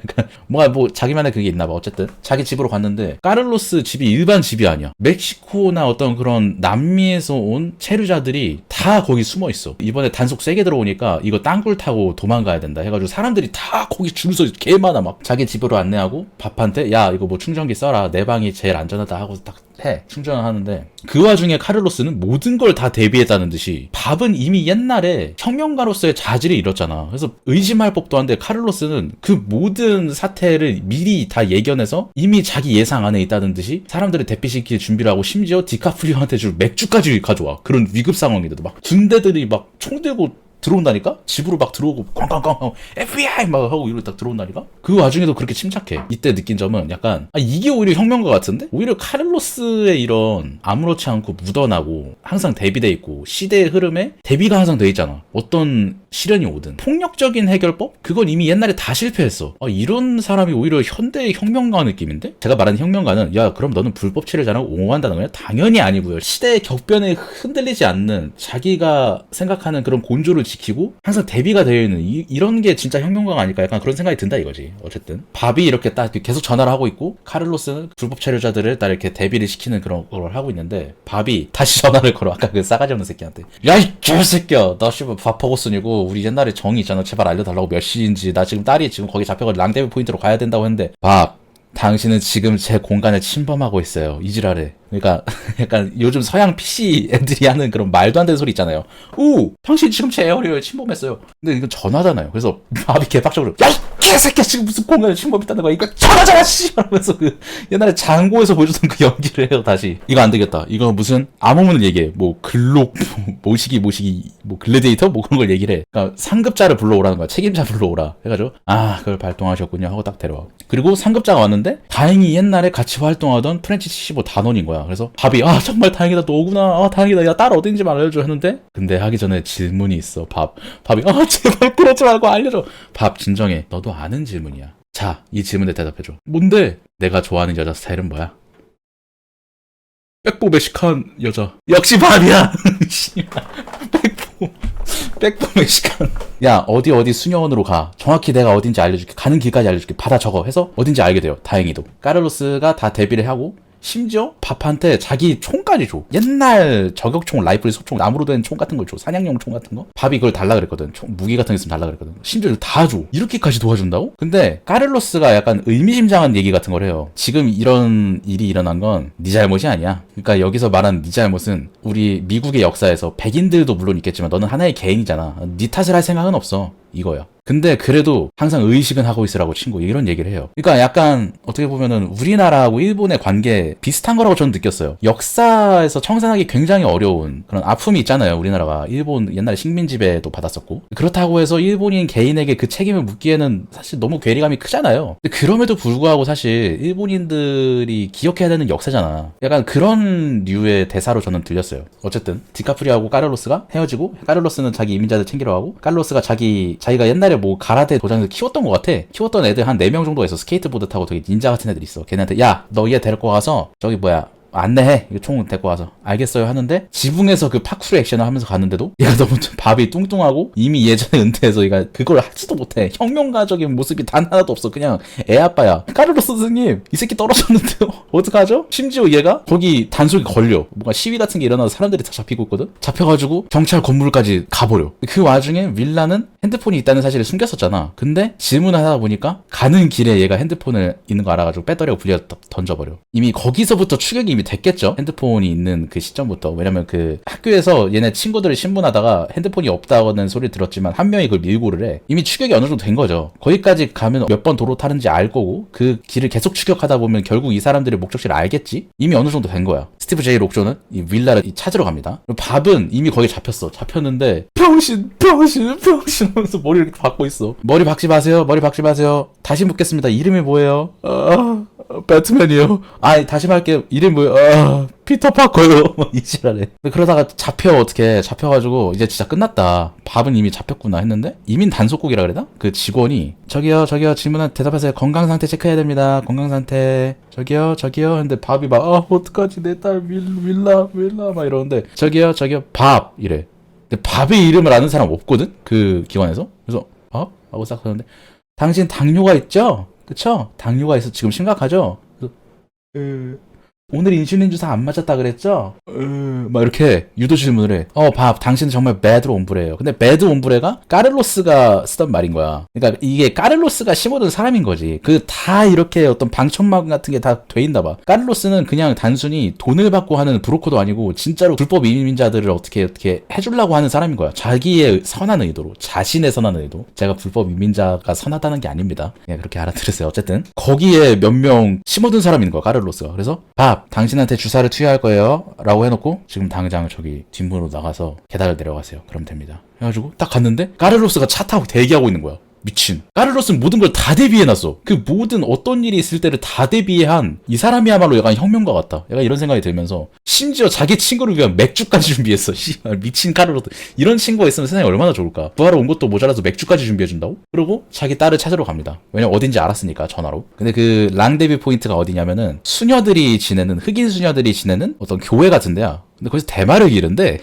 뭔가 뭐 자기만의 그게 있나 봐. 어쨌든 자기 집으로 갔는데 까를로스 집이 일반 집이 아니야. 멕시코나 어떤 그런 남미에서 온 체류자들이 다 거기 숨어 있어. 이번에 단속 세게 들어오니까 이거 땅굴 타고 도망가야 된다 해가지고 사람들이 다 거기 줄 서 개 많아. 막 자기 집으로 안내하고 밥한테 야 이거 뭐 충전기 써라. 내 방이 제일 안전하다 하고 딱 해. 충전을 하는데 그 와중에 카를로스는 모든 걸 다 대비했다는 듯이 밥은 이미 옛날에 혁명가로서의 자질을 잃었잖아. 그래서 의심할 법도 한데 카를로스는 그 모든 사태를 미리 다 예견해서 이미 자기 예상 안에 있다는 듯이 사람들을 대피시킬 준비를 하고 심지어 디카프리오한테 줄 맥주까지 가져와. 그런 위급 상황인데도 막 군대들이 막 총 들고 들어온다니까? 집으로 막 들어오고 꽝꽝꽝 하고 FBI 막 하고 이러고 딱 들어온다니까? 그 와중에도 그렇게 침착해. 이때 느낀 점은 약간 이게 오히려 혁명가 같은데? 오히려 카를로스의 이런 아무렇지 않고 묻어나고 항상 대비돼 있고 시대의 흐름에 대비가 항상 돼 있잖아. 어떤 시련이 오든 폭력적인 해결법? 그건 이미 옛날에 다 실패했어. 이런 사람이 오히려 현대의 혁명가 느낌인데? 제가 말하는 혁명가는 야 그럼 너는 불법 체류자라고 옹호한다는 거냐? 당연히 아니고요. 시대의 격변에 흔들리지 않는 자기가 생각하는 그런 곤조를 지키고 항상 대비가 되어 있는 이런 게 진짜 혁명가가 아닐까 약간 그런 생각이 든다 이거지. 어쨌든 밥이 이렇게 딱 계속 전화를 하고 있고 카를로스는 불법 체류자들을 딱 이렇게 대비를 시키는 그런 걸 하고 있는데 밥이 다시 전화를 걸어. 아까 그 싸가지 없는 새끼한테 야 이 개새끼야 나 씨발 밥 퍼거슨이고 우리 옛날에 정이 있잖아. 제발 알려달라고 몇 시인지. 나 지금 딸이 지금 거기 잡혀가지고 랑데뷰 포인트로 가야 된다고 했는데 밥 당신은 지금 제 공간을 침범하고 있어요. 이지랄해. 그러니까 약간 요즘 서양 PC 애들이 하는 그런 말도 안 되는 소리 있잖아요. 오! 당신 지금 제 에어리어에 침범했어요. 근데 이건 전화잖아요. 그래서 밥이 개빡적으로 야! 이 개새끼야 지금 무슨 공간에 침범했다는 거야. 이거 전화잖아 씨! 하면서 그 옛날에 장고에서 보여주던 그 연기를 해요. 다시. 이거 안 되겠다. 이거 무슨 암호문을 얘기해. 뭐 글록 모시기 뭐 글래디에이터 뭐 그런 걸 얘기를 해. 그러니까 상급자를 불러오라는 거야. 책임자 불러오라 해가지고 그걸 발동하셨군요 하고 딱 데려와. 그리고 상급자가 왔는데 다행히 옛날에 같이 활동하던 프렌치 75 단원인 거야. 그래서 밥이 정말 다행이다 너구나. 다행이다. 야 딸 어딘지 알려줘 했는데 근데 하기 전에 질문이 있어. 밥이 제발 그러지 말고 알려줘. 밥 진정해. 너도 아는 질문이야. 자, 이 질문에 대답해줘. 뭔데? 내가 좋아하는 여자 스타일은 뭐야? 백보 매식한 여자. 역시 밥이야. 백보 백보 멕시칸. 야, 어디 수녀원으로 가. 정확히 내가 어딘지 알려줄게. 가는 길까지 알려줄게. 받아 적어. 해서 어딘지 알게 돼요. 다행히도. 카를로스가 다 대비를 하고 심지어 밥한테 자기 총까지 줘. 옛날 저격총, 라이플, 소총, 나무로 된 총 같은 걸 줘. 사냥용 총 같은 거. 밥이 그걸 달라 그랬거든. 무기 같은 거 있으면 달라 그랬거든. 심지어 다 줘. 이렇게까지 도와준다고? 근데 카를로스가 약간 의미심장한 얘기 같은 걸 해요. 지금 이런 일이 일어난 건 네 잘못이 아니야. 그러니까 여기서 말하는 네 잘못은 우리 미국의 역사에서 백인들도 물론 있겠지만 너는 하나의 개인이잖아. 네 탓을 할 생각은 없어. 이거야. 근데 그래도 항상 의식은 하고 있으라고 친구 이런 얘기를 해요. 그러니까 약간 어떻게 보면은 우리나라하고 일본의 관계 비슷한 거라고 저는 느꼈어요. 역사에서 청산하기 굉장히 어려운 그런 아픔이 있잖아요. 우리나라가 일본 옛날에 식민 지배도 받았었고 그렇다고 해서 일본인 개인에게 그 책임을 묻기에는 사실 너무 괴리감이 크잖아요. 근데 그럼에도 불구하고 사실 일본인들이 기억해야 되는 역사잖아. 약간 그런 류의 대사로 저는 들렸어요. 어쨌든 디카프리오하고 카를로스가 헤어지고 카를로스는 자기 이민자들 챙기러 가고 카를로스가 자기가 옛날에 뭐 가라데 도장에서 키웠던 것 같아. 키웠던 애들 한 4명 정도가 있어. 스케이트보드 타고 되게 닌자 같은 애들 있어. 걔네한테 야, 너 얘 데리고 가서 저기 뭐야 안내해. 이거 총 데리고 와서. 알겠어요 하는데 지붕에서 그 파쿠르 액션을 하면서 가는데도 얘가 너무 밥이 뚱뚱하고 이미 예전에 은퇴해서 얘가 그걸 하지도 못해. 혁명가적인 모습이 단 하나도 없어. 그냥 애 아빠야. 카를로스 선생님 이 새끼 떨어졌는데요. 어떡하죠? 심지어 얘가 거기 단속에 걸려. 뭔가 시위 같은 게 일어나서 사람들이 다 잡히고 있거든. 잡혀가지고 경찰 건물까지 가버려. 그 와중에 윌라는 핸드폰이 있다는 사실을 숨겼었잖아. 근데 질문을 하다 보니까 가는 길에 얘가 핸드폰을 있는 거 알아가지고 배터리가 불려 던져버려. 이미 거기서부터 추격이 이미 됐겠죠. 핸드폰이 있는 그 시점부터. 왜냐면 그 학교에서 얘네 친구들을 신문하다가 핸드폰이 없다는 소리를 들었지만 한 명이 그걸 밀고를 해. 이미 추격이 어느 정도 된 거죠. 거기까지 가면 몇 번 도로 타는지 알 거고 그 길을 계속 추격하다 보면 결국 이 사람들의 목적지를 알겠지. 이미 어느 정도 된 거야. 스티브 제이 록조는 이 윌라를 찾으러 갑니다. 밥은 이미 거기 잡혔어. 잡혔는데 병신 하면서 머리를 이렇게 박고 있어. 머리 박지 마세요. 다시 묻겠습니다. 이름이 뭐예요? 배트맨이요. 다시 말할게요. 이름 뭐예요? 피터 파커요. 이 지랄해. 그러다가 잡혀가지고 이제 진짜 끝났다. 밥은 이미 잡혔구나 했는데 이민 단속국이라 그래나? 그 직원이 저기요 질문한 대답하세요. 건강상태 체크해야 됩니다. 건강상태. 저기요 근데 밥이 막 어떡하지 내 딸 윌라 막 이러는데 저기요 밥 이래. 근데 밥의 이름을 아는 사람 없거든? 그 기관에서. 그래서 하고 싹 하는데 당신 당뇨가 있죠? 그쵸? 당뇨가 있어. 지금 심각하죠? 그래서 오늘 인슐린 주사 안 맞았다 그랬죠? 막 이렇게 유도 질문을 해. 밥, 당신은 정말 배드 옴브레예요. 근데 배드 옴브레가 까를로스가 쓰던 말인 거야. 그러니까 이게 까를로스가 심어둔 사람인 거지. 그 다 이렇게 어떤 방천막 같은 게 다 돼 있나 봐. 까를로스는 그냥 단순히 돈을 받고 하는 브로커도 아니고 진짜로 불법 이민자들을 어떻게 해주려고 하는 사람인 거야. 자기의 선한 의도로, 자신의 선한 의도. 제가 불법 이민자가 선하다는 게 아닙니다. 그냥 그렇게 알아들으세요. 어쨌든 거기에 몇 명 심어둔 사람인 거야, 까를로스가. 그래서 밥, 당신한테 주사를 투여할 거예요 라고 해놓고 지금 당장 저기 뒷문으로 나가서 계단을 내려가세요. 그럼 됩니다. 해가지고 딱 갔는데 까를로스가 차 타고 대기하고 있는 거야. 미친. 까를로스는 모든 걸 다 대비해놨어. 그 모든 어떤 일이 있을 때를 다 대비한 이 사람이야말로 약간 혁명가 같다. 약간 이런 생각이 들면서 심지어 자기 친구를 위한 맥주까지 준비했어. 미친 까를로스. 이런 친구가 있으면 세상이 얼마나 좋을까. 구하러 온 것도 모자라서 맥주까지 준비해준다고? 그리고 자기 딸을 찾으러 갑니다. 왜냐면 어딘지 알았으니까 전화로. 근데 그 랑데뷔 포인트가 어디냐면은 흑인 수녀들이 지내는 어떤 교회 같은 데야. 근데 거기서 대마를 기른데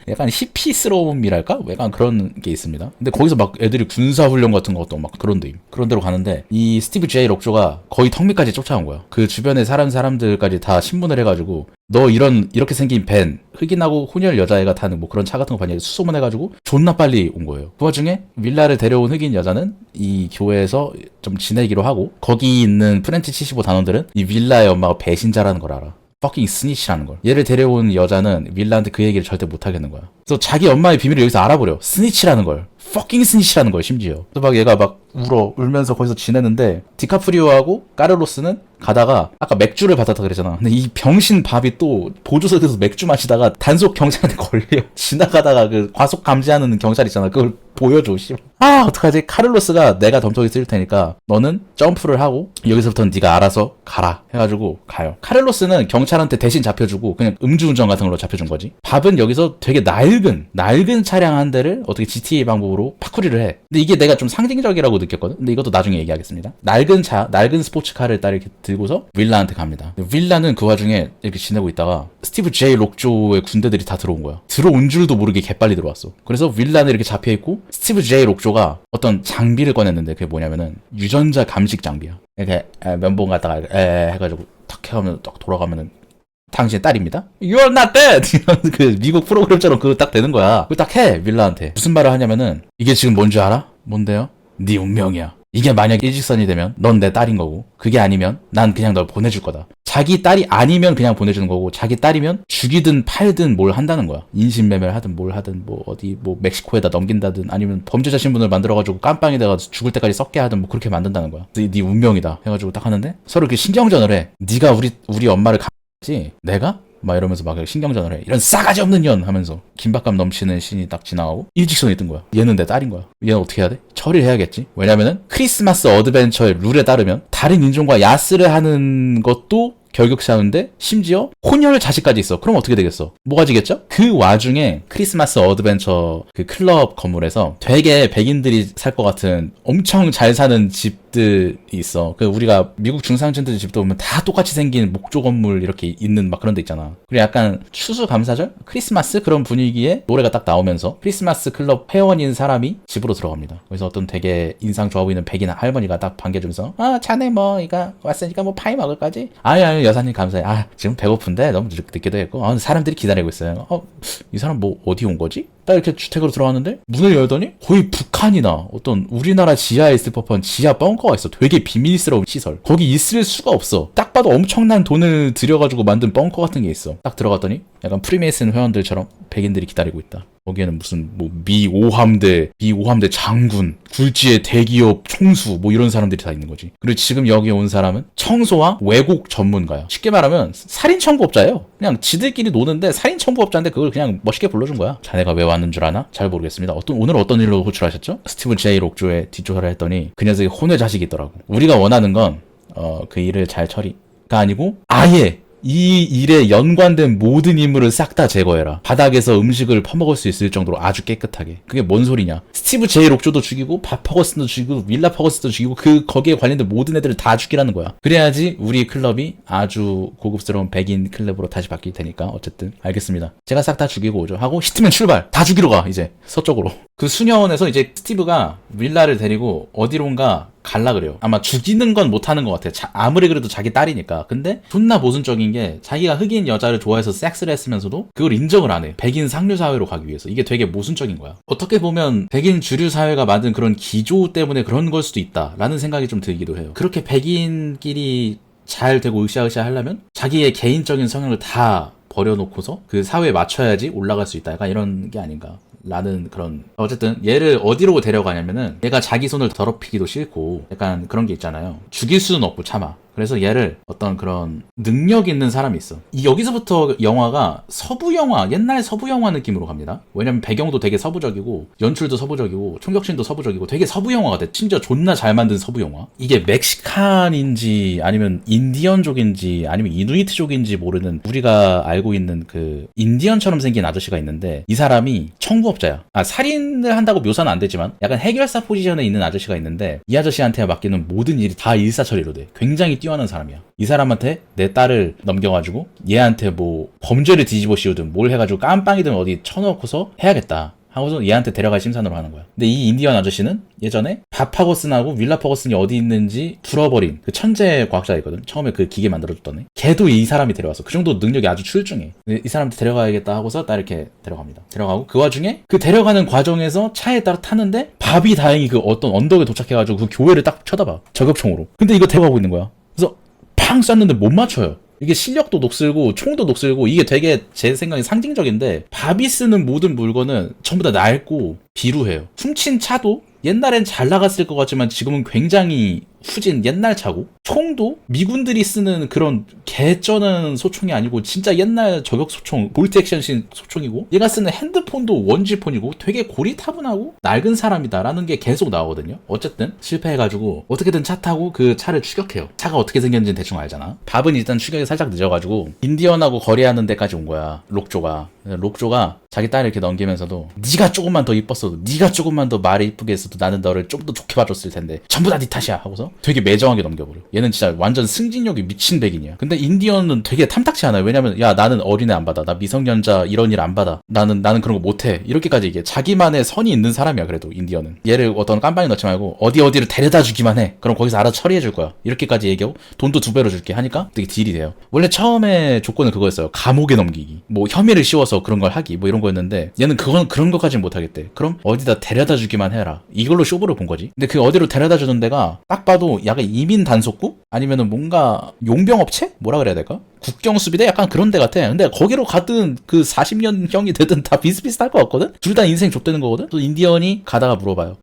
약간 히피스러움이랄까? 약간 그런 게 있습니다. 근데 거기서 막 애들이 군사훈련 같은 것도 막 그런 데로 가는데 이 스티브 제이 록조가 거의 턱 밑까지 쫓아온 거야. 그 주변에 사람들까지 다 신문을 해가지고 너 이렇게 생긴 밴 흑인하고 혼혈 여자애가 타는 뭐 그런 차 같은 거 봤냐 수소문해가지고 존나 빨리 온 거예요. 그 와중에 윌라를 데려온 흑인 여자는 이 교회에서 좀 지내기로 하고 거기 있는 프렌치 75 단원들은 이 윌라의 엄마가 배신자라는 걸 알아. fucking 스니치라는 걸. 얘를 데려온 여자는 윌라한테 그 얘기를 절대 못 하겠는 거야. 그래서 자기 엄마의 비밀을 여기서 알아버려. 스니치라는 걸. fucking 스니치라는 걸 심지어. 그래서 막 얘가 막 울면서 거기서 지내는데 디카프리오하고 까를로스는 가다가 아까 맥주를 받았다 그랬잖아. 근데 이 병신 밥이 또 보조석에서 맥주 마시다가 단속 경찰한테 걸려. 지나가다가 그 과속 감지하는 경찰 있잖아. 그걸 보여줘. 씨. 어떡하지? 카를로스가 내가 덤터기 쓸 테니까 너는 점프를 하고 여기서부터는 네가 알아서 가라 해가지고 가요. 카를로스는 경찰한테 대신 잡혀주고 그냥 음주운전 같은 걸로 잡혀준 거지. 밥은 여기서 되게 나일 낡은 차량 한 대를 어떻게 GTA 방법으로 파쿠리를 해. 근데 이게 내가 좀 상징적이라고 느꼈거든. 근데 이것도 나중에 얘기하겠습니다. 낡은 스포츠카를 딱 이렇게 들고서 윌라한테 갑니다. 윌라는 그 와중에 이렇게 지내고 있다가 스티브 제이 록조의 군대들이 다 들어온 거야. 들어온 줄도 모르게 개빨리 들어왔어. 그래서 윌라는 이렇게 잡혀있고 스티브 제이 록조가 어떤 장비를 꺼냈는데 그게 뭐냐면은 유전자 감식 장비야. 이렇게 면봉 갖다가 해가지고 탁 해가면 딱 돌아가면은 당신의 딸입니다. You're not dead. 그 미국 프로그램처럼 그거 딱 되는 거야. 그거 딱 해 윌라한테. 무슨 말을 하냐면은 이게 지금 뭔지 알아? 뭔데요? 네 운명이야. 이게 만약 일직선이 되면 넌 내 딸인 거고 그게 아니면 난 그냥 널 보내줄 거다. 자기 딸이 아니면 그냥 보내주는 거고 자기 딸이면 죽이든 팔든 뭘 한다는 거야. 인신매매를 하든 뭘 하든 뭐 어디 뭐 멕시코에다 넘긴다든 아니면 범죄자 신분을 만들어가지고 깜빵에다가 죽을 때까지 썩게 하든 뭐 그렇게 만든다는 거야. 네 운명이다 해가지고 딱 하는데 서로 이렇게 신경전을 해. 네가 우리 엄마를 지 내가? 막 이러면서 막 신경전을 해. 이런 싸가지 없는 년 하면서 긴박감 넘치는 신이 딱 지나가고 일직선이 뜬 거야. 얘는 내 딸인 거야. 얘는 어떻게 해야 돼? 처리를 해야겠지. 왜냐면은 크리스마스 어드벤처의 룰에 따르면 다른 인종과 야스를 하는 것도 결격사유인데 심지어 혼혈 자식까지 있어. 그럼 어떻게 되겠어? 뭐가 지겠죠? 그 와중에 크리스마스 어드벤처 그 클럽 건물에서 되게 백인들이 살 것 같은 엄청 잘 사는 집들이 있어. 그 우리가 미국 중상층들 집도 보면 다 똑같이 생긴 목조 건물 이렇게 있는 막 그런 데 있잖아. 그리고 약간 추수감사절? 크리스마스 그런 분위기에 노래가 딱 나오면서 크리스마스 클럽 회원인 사람이 집으로 들어갑니다. 그래서 어떤 되게 인상 좋아 보이는 백인 할머니가 딱 반겨주면서 자네 뭐 이거 왔으니까 뭐 파이 먹을 거지? 아니 여사님 감사해. 지금 배고픈데 너무 늦게도 했고 사람들이 기다리고 있어요. 이 사람 뭐 어디 온 거지? 딱 이렇게 주택으로 들어왔는데 문을 열더니 거의 북한이나 어떤 우리나라 지하에 있을 법한 지하 벙커가 있어. 되게 비밀스러운 시설. 거기 있을 수가 없어. 딱 봐도 엄청난 돈을 들여가지고 만든 벙커 같은 게 있어. 딱 들어갔더니 약간 프리메이슨 회원들처럼 백인들이 기다리고 있다. 거기에는 무슨 뭐 미 5함대 장군, 굴지의 대기업 총수 뭐 이런 사람들이 다 있는 거지. 그리고 지금 여기 온 사람은 청소와 왜곡 전문가야. 쉽게 말하면 살인 청부업자예요. 그냥 지들끼리 노는데 살인 청부업자인데 그걸 그냥 멋있게 불러준 거야. 자네가 왜 왔는 줄 아나? 잘 모르겠습니다. 오늘 어떤 일로 호출하셨죠? 스티브 제이 록조의 뒷조사를 했더니 그 녀석이 혼외 자식이 있더라고. 우리가 원하는 건 그 일을 잘 처리가 아니고 아예 이 일에 연관된 모든 인물을 싹 다 제거해라. 바닥에서 음식을 퍼먹을 수 있을 정도로 아주 깨끗하게. 그게 뭔 소리냐? 스티브 제이 록조도 죽이고 밥 퍼거슨도 죽이고 윌라 퍼거슨도 죽이고 거기에 관련된 모든 애들을 다 죽이라는 거야. 그래야지 우리 클럽이 아주 고급스러운 백인 클럽으로 다시 바뀔 테니까. 어쨌든 알겠습니다. 제가 싹 다 죽이고 오죠. 하고 히트맨 출발. 다 죽이러 가 이제 서쪽으로. 그 수녀원에서 이제 스티브가 윌라를 데리고 어디론가 갈라 그래요. 아마 죽이는 건 못하는 것 같아. 아무리 그래도 자기 딸이니까. 근데 존나 모순적인 게 자기가 흑인 여자를 좋아해서 섹스를 했으면서도 그걸 인정을 안 해. 백인 상류 사회로 가기 위해서. 이게 되게 모순적인 거야. 어떻게 보면 백인 주류 사회가 만든 그런 기조 때문에 그런 걸 수도 있다라는 생각이 좀 들기도 해요. 그렇게 백인끼리 잘 되고 으쌰으쌰 하려면 자기의 개인적인 성향을 다 버려놓고서 그 사회에 맞춰야지 올라갈 수 있다. 약간 이런 게 아닌가. 라는 그런. 어쨌든 얘를 어디로 데려가냐면은 얘가 자기 손을 더럽히기도 싫고 약간 그런 게 있잖아요. 죽일 수는 없고 참아. 그래서 얘를 어떤 그런 능력 있는 사람이 있어. 여기서부터 영화가 서부 영화, 옛날 서부 영화 느낌으로 갑니다. 왜냐면 배경도 되게 서부적이고 연출도 서부적이고 총격신도 서부적이고 되게 서부 영화가 돼. 심지어 존나 잘 만든 서부 영화. 이게 멕시칸인지 아니면 인디언족인지 아니면 이누이트족인지 모르는 우리가 알고 있는 그 인디언처럼 생긴 아저씨가 있는데 이 사람이 청부업자야. 살인을 한다고 묘사는 안 되지만 약간 해결사 포지션에 있는 아저씨가 있는데 이 아저씨한테 맡기는 모든 일이 다 일사처리로 돼. 굉장히 뛰어난 사람이야. 이 사람한테 내 딸을 넘겨가지고 얘한테 뭐 범죄를 뒤집어 씌우든 뭘 해가지고 깜빵이든 어디 쳐놓고서 해야겠다 하고서 얘한테 데려갈 심산으로 하는 거야. 근데 이 인디언 아저씨는 예전에 밥 퍼거슨하고 윌라 퍼거슨이 어디 있는지 풀어버린 그 천재 과학자이거든. 처음에 그 기계 만들어줬던 애. 걔도 이 사람이 데려왔어. 그 정도 능력이 아주 출중해. 이 사람한테 데려가야겠다 하고서 딱 이렇게 데려갑니다. 데려가고 그 와중에 그 데려가는 과정에서 차에 따라 타는데 밥이 다행히 그 어떤 언덕에 도착해가지고 그 교회를 딱 쳐다봐. 저격총으로. 근데 이거 데려가고 있는 거야. 그래서 팡 쐈는데 못 맞춰요. 이게 실력도 녹슬고 총도 녹슬고 이게 되게 제 생각에 상징적인데 바비 쓰는 모든 물건은 전부 다 낡고 비루해요. 훔친 차도 옛날엔 잘 나갔을 것 같지만 지금은 굉장히 후진 옛날 차고, 총도 미군들이 쓰는 그런 개쩌는 소총이 아니고 진짜 옛날 저격 소총, 볼트 액션식 소총이고, 얘가 쓰는 핸드폰도 원지폰이고 되게 고리타분하고 낡은 사람이다라는 게 계속 나오거든요. 어쨌든 실패해가지고 어떻게든 차 타고 그 차를 추격해요. 차가 어떻게 생겼는지는 대충 알잖아. 밥은 일단 추격이 살짝 늦어가지고 인디언하고 거래하는 데까지 온 거야. 록조가 자기 딸을 이렇게 넘기면서도 네가 조금만 더 이뻤어도, 네가 조금만 더 말을 이쁘게 했어도 나는 너를 좀 더 좋게 봐줬을 텐데 전부 다 네 탓이야 하고서 되게 매정하게 넘겨버려. 얘는 진짜 완전 승진력이 미친 백인이야. 근데 인디언은 되게 탐탁치 않아요. 왜냐면 야 나는 어린애 안 받아, 나 미성년자 이런 일 안 받아, 나는 그런 거 못해, 이렇게까지 얘기해. 자기만의 선이 있는 사람이야. 그래도 인디언은 얘를 어떤 깜빵에 넣지 말고 어디를 데려다 주기만 해, 그럼 거기서 알아서 처리해 줄 거야, 이렇게까지 얘기하고 돈도 2배로 줄게 하니까 되게 딜이 돼요. 원래 처음에 조건은 그거였어요. 감옥에 넘기기, 뭐 혐의를 씌워서 그런 걸 하기, 뭐 이런 거였는데 얘는 그런 것까지는 못하겠대. 그럼 어디다 데려다 주기만 해라, 이걸로 쇼부를 본 거지. 근데 그 어디로 데려다 주는 데가 딱 봐도 약간 이민 단속국 아니면은 뭔가 용병업체? 뭐라 그래야 될까? 국경수비대? 약간 그런 데 같아. 근데 거기로 가든 그 40년 형이 되든 다 비슷비슷할 것 같거든? 둘 다 인생 좆되는 거거든? 또 인디언이 가다가 물어봐요.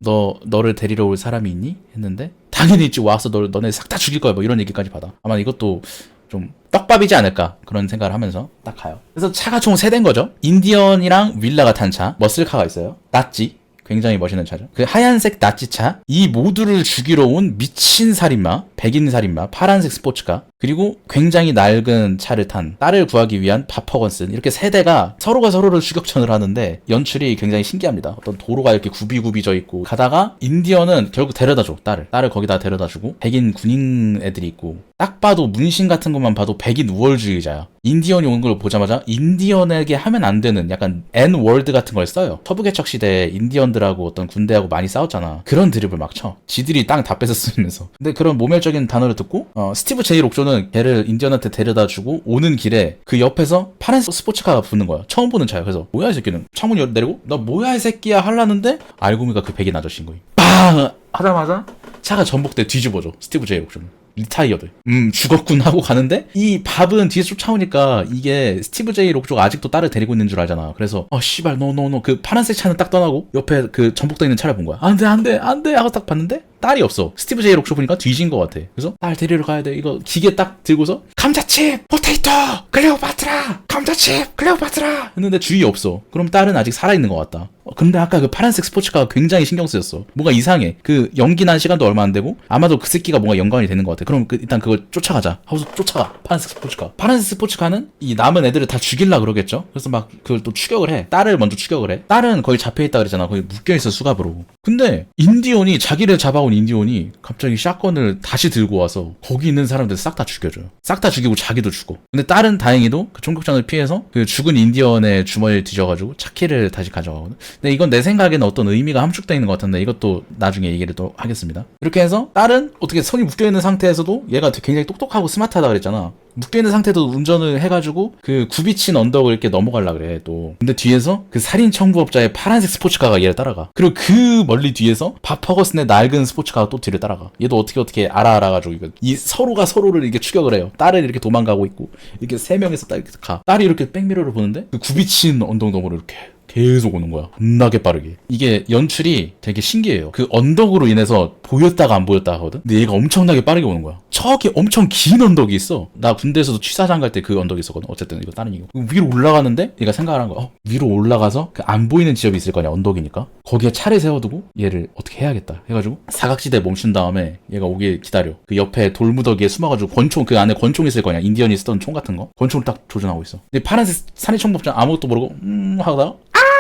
너를 데리러 올 사람이 있니? 했는데 당연히 있지, 와서 너네 싹 다 죽일 거야, 뭐 이런 얘기까지 받아. 아마 이것도 좀 떡밥이지 않을까 그런 생각을 하면서 딱 가요. 그래서 차가 총 3대인 거죠. 인디언이랑 윌라가 탄 차, 머슬카가 있어요. 낫지, 굉장히 멋있는 차죠. 그 하얀색 낫지차, 이 모두를 죽이러 온 미친 살인마, 백인 살인마, 파란색 스포츠카, 그리고 굉장히 낡은 차를 탄 딸을 구하기 위한 바퍼건슨, 이렇게 3대가 서로가 서로를 추격전을 하는데 연출이 굉장히 신기합니다. 어떤 도로가 이렇게 굽이굽이져 있고, 가다가 인디언은 결국 데려다줘. 딸을 거기다 데려다주고, 백인 군인 애들이 있고, 딱 봐도 문신 같은 것만 봐도 백인 우월주의자야. 인디언이 온 걸 보자마자 인디언에게 하면 안 되는 약간 N월드 같은 걸 써요. 서부개척 시대에 인디언들하고 어떤 군대하고 많이 싸웠잖아. 그런 드립을 막 쳐. 지들이 땅 다 뺏어 쓰면서. 근데 그런 모멸적인 단어를 듣고 스티브 제이 록조는 걔를 인디언한테 데려다주고 오는 길에 그 옆에서 파란 스포츠카가 붙는 거야. 처음 보는 차야. 그래서 뭐야 이 새끼는, 창문 내리고 나 뭐야 이 새끼야 하려는데 알고 보니까 그 백인 아저씨인 거임. 빵 하자마자 차가 전복돼 뒤집어져. 스티브 제이 록조는 리타이어드. 죽었군 하고 가는데, 이 밥은 뒤에서 쫓아오니까 이게 스티브 제이 록조가 아직도 딸을 데리고 있는 줄 알잖아. 그래서 씨발 노 그 파란색 차는 딱 떠나고 옆에 그 전복돼 있는 차를 본 거야. 안돼 하고 딱 봤는데 딸이 없어. 스티브 제이 록조 보니까 뒤진 것 같아. 그래서 딸 데리러 가야 돼. 이거 기계 딱 들고서 감자칩 포테이토 클레오파트라, 감자칩 클레오파트라 했는데 주위에 없어. 그럼 딸은 아직 살아있는 것 같다. 근데 아까 그 파란색 스포츠카가 굉장히 신경 쓰였어. 뭔가 이상해. 그 연기 난 시간도 얼마 안 되고 아마도 그 새끼가 뭔가 연관이 되는 것 같아. 그럼 일단 그걸 쫓아가자 하고서 쫓아가. 파란색 스포츠카. 파란색 스포츠카는 이 남은 애들을 다 죽일라 그러겠죠. 그래서 막 그걸 또 추격을 해. 딸을 먼저 추격을 해. 딸은 거의 잡혀있다 그랬잖아. 거기 묶여있어, 수갑으로. 근데 인디언이, 자기를 잡아온 인디언이 갑자기 샷건을 다시 들고 와서 거기 있는 사람들 싹 다 죽여줘요. 싹 다 죽이고 자기도 죽어. 근데 딸은 다행히도 그 총격전을 피해서 그 죽은 인디언의 주머니를 뒤져가지고 차키를 다시 가져가거든. 근데 이건 내 생각에는 어떤 의미가 함축되어 있는 것 같은데 이것도 나중에 얘기를 또 하겠습니다. 이렇게 해서 딸은 어떻게 손이 묶여있는 상태에서도, 얘가 굉장히 똑똑하고 스마트하다 그랬잖아. 묶여있는 상태도 운전을 해가지고 그 굽이친 언덕을 이렇게 넘어가려고 그래 또. 근데 뒤에서 그 살인 청부업자의 파란색 스포츠카가 얘를 따라가. 그리고 그 멀리 뒤에서 바퍼거슨의 낡은 스포츠카가 또 뒤를 따라가. 얘도 어떻게 알아가지고 이 서로가 서로를 이렇게 추격을 해요. 딸은 이렇게 도망가고 있고 이렇게 3명에서 딱 이렇게 가. 딸이 이렇게 백미러를 보는데 그 굽이친 언덕 너머로 이렇게 계속 오는 거야. 겁나게 빠르게. 이게 연출이 되게 신기해요. 그 언덕으로 인해서 보였다가 안 보였다 하거든? 근데 얘가 엄청나게 빠르게 오는 거야. 저기 엄청 긴 언덕이 있어. 나 군대에서도 취사장 갈 때 그 언덕이 있었거든. 어쨌든 이거 다른 이유. 위로 올라가는데 얘가 생각을 한 거야. 위로 올라가서 그 안 보이는 지역이 있을 거냐, 언덕이니까. 거기에 차를 세워두고 얘를 어떻게 해야겠다 해가지고 사각지대에 멈춘 다음에 얘가 오길 기다려. 그 옆에 돌무더기에 숨어가지고 권총, 그 안에 권총 있을 거냐, 인디언이 쓰던 총 같은 거. 권총을 딱 조준하고 있어. 근데 파란색 산이총법자 아무것도 모르고 하다가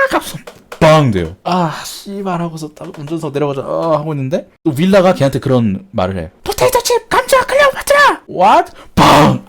깝소 빵 돼요. 씨발 하고서 딱 운전석 내려가자 하고 있는데 또 윌라가 걔한테 그런 말을 해. 포테이토칩 감자 클레오파트라 what? 빵!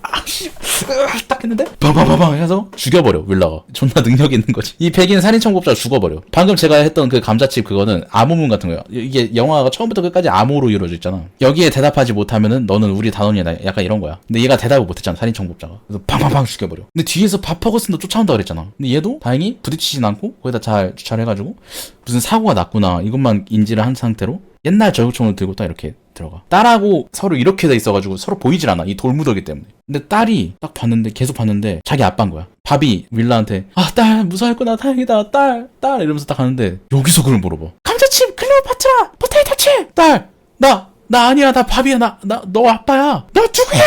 딱 했는데 빵빵빵빵 해서 죽여버려. 윌라가 존나 능력이 있는 거지. 이 백인 살인청법자 죽어버려. 방금 제가 했던 그 감자칩 그거는 암호문 같은 거야. 이게 영화가 처음부터 끝까지 암호로 이루어져 있잖아. 여기에 대답하지 못하면은 너는 우리 단원이야, 약간 이런 거야. 근데 얘가 대답을 못했잖아, 살인청법자가. 그래서 팡팡팡 죽여버려. 근데 뒤에서 바퍼거슨도 쫓아온다 그랬잖아. 근데 얘도 다행히 부딪히진 않고 거기다 잘 주차해가지고 무슨 사고가 났구나 이것만 인지를 한 상태로 옛날 저격총을 들고 딱 이렇게 들어가. 딸하고 서로 이렇게 돼 있어가지고 서로 보이질 않아, 이 돌무더기 때문에. 근데 딸이 딱 봤는데, 계속 봤는데 자기 아빠인 거야. 밥이 윌라한테 딸 무사했구나, 다행이다, 딸 이러면서 딱 가는데 여기서 그걸 물어봐. 감자칩 클레오파트라 포테이토칩 딸 나 나 아니야, 나 밥이야, 너 아빠야, 너 누구야?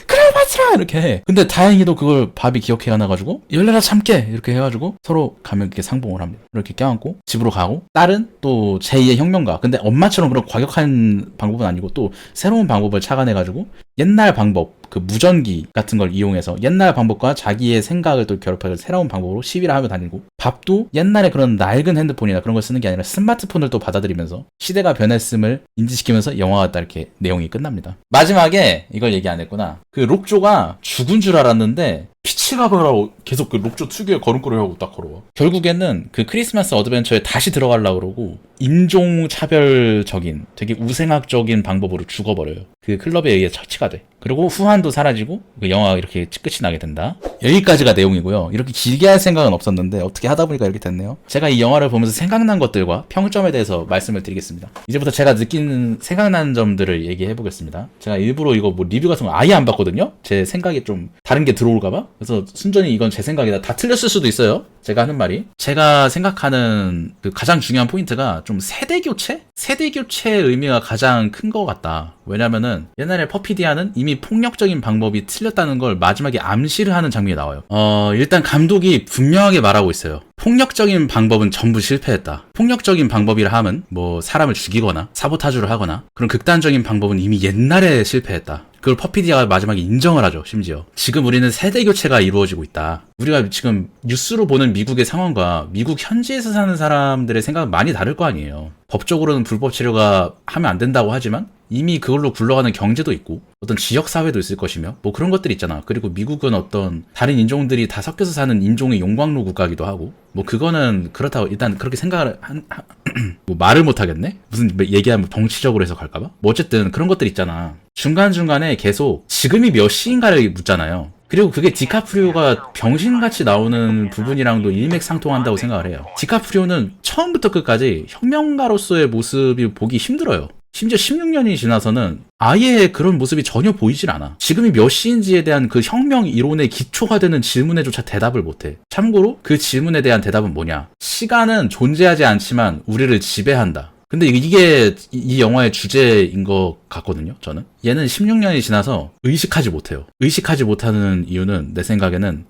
클레오파트라 이렇게 해. 근데 다행히도 그걸 밥이 기억해 하나가지고 열려라 참깨 이렇게 해가지고 서로 가면 이렇게 상봉을 합니다. 이렇게 껴안고 집으로 가고, 딸은 또 제2의 혁명가, 근데 엄마처럼 그런 과격한 방법은 아니고 또 새로운 방법을 착안해가지고 옛날 방법, 그 무전기 같은 걸 이용해서 옛날 방법과 자기의 생각을 또 결합해서 새로운 방법으로 시위를 하며 다니고, 밥도 옛날에 그런 낡은 핸드폰이나 그런 걸 쓰는 게 아니라 스마트폰을 또 받아들이면서 시대가 변했음을 인지시키면서 영화가 딱 이렇게 내용이 끝납니다. 마지막에 이걸 얘기 안 했구나. 그 록조가 죽은 줄 알았는데 피치가버라고 계속 그 록조 특유의 걸음걸이를 하고 딱 걸어와. 결국에는 그 크리스마스 어드벤처에 다시 들어가려고 그러고 인종차별적인 되게 우생학적인 방법으로 죽어버려요. 그 클럽에 의해 처치가 돼. 그리고 후한도 사라지고 그 영화가 이렇게 끝이 나게 된다. 여기까지가 내용이고요. 이렇게 길게 할 생각은 없었는데 어떻게 하다 보니까 이렇게 됐네요. 제가 이 영화를 보면서 생각난 것들과 평점에 대해서 말씀을 드리겠습니다. 이제부터 제가 느끼는 생각나는 점들을 얘기해 보겠습니다. 제가 일부러 이거 뭐 리뷰 같은 거 아예 안 봤거든요. 제 생각이 좀 다른 게 들어올까봐. 그래서 순전히 이건 제 생각이다. 다 틀렸을 수도 있어요. 제가 하는 말이. 제가 생각하는 그 가장 중요한 포인트가 좀 세대 교체? 세대 교체의 의미가 가장 큰 것 같다. 왜냐면은 옛날에 퍼피디아는 이미 폭력적인 방법이 틀렸다는 걸 마지막에 암시를 하는 장면이 나와요. 일단 감독이 분명하게 말하고 있어요. 폭력적인 방법은 전부 실패했다. 폭력적인 방법이라 함은 뭐 사람을 죽이거나 사보타주를 하거나 그런 극단적인 방법은 이미 옛날에 실패했다. 그걸 퍼피디아가 마지막에 인정을 하죠. 심지어 지금 우리는 세대 교체가 이루어지고 있다. 우리가 지금 뉴스로 보는 미국의 상황과 미국 현지에서 사는 사람들의 생각은 많이 다를 거 아니에요. 법적으로는 불법 치료가 하면 안 된다고 하지만 이미 그걸로 굴러가는 경제도 있고 어떤 지역사회도 있을 것이며 뭐 그런 것들 있잖아. 그리고 미국은 어떤 다른 인종들이 다 섞여서 사는 인종의 용광로 국가기도 하고 뭐 그거는 그렇다고 일단 그렇게 생각을 뭐 말을 못하겠네? 무슨 얘기하면 정치적으로 해석할까봐? 뭐 어쨌든 그런 것들 있잖아. 중간중간에 계속 지금이 몇 시인가를 묻잖아요. 그리고 그게 디카프리오가 병신같이 나오는 부분이랑도 일맥상통한다고 생각을 해요. 디카프리오는 처음부터 끝까지 혁명가로서의 모습이 보기 힘들어요. 심지어 16년이 지나서는 아예 그런 모습이 전혀 보이질 않아. 지금이 몇 시인지에 대한 그 혁명 이론의 기초가 되는 질문에조차 대답을 못해. 참고로 그 질문에 대한 대답은 뭐냐? 시간은 존재하지 않지만 우리를 지배한다. 근데 이게 이 영화의 주제인 것 같거든요, 저는. 얘는 16년이 지나서 의식하지 못해요. 의식하지 못하는 이유는 내 생각에는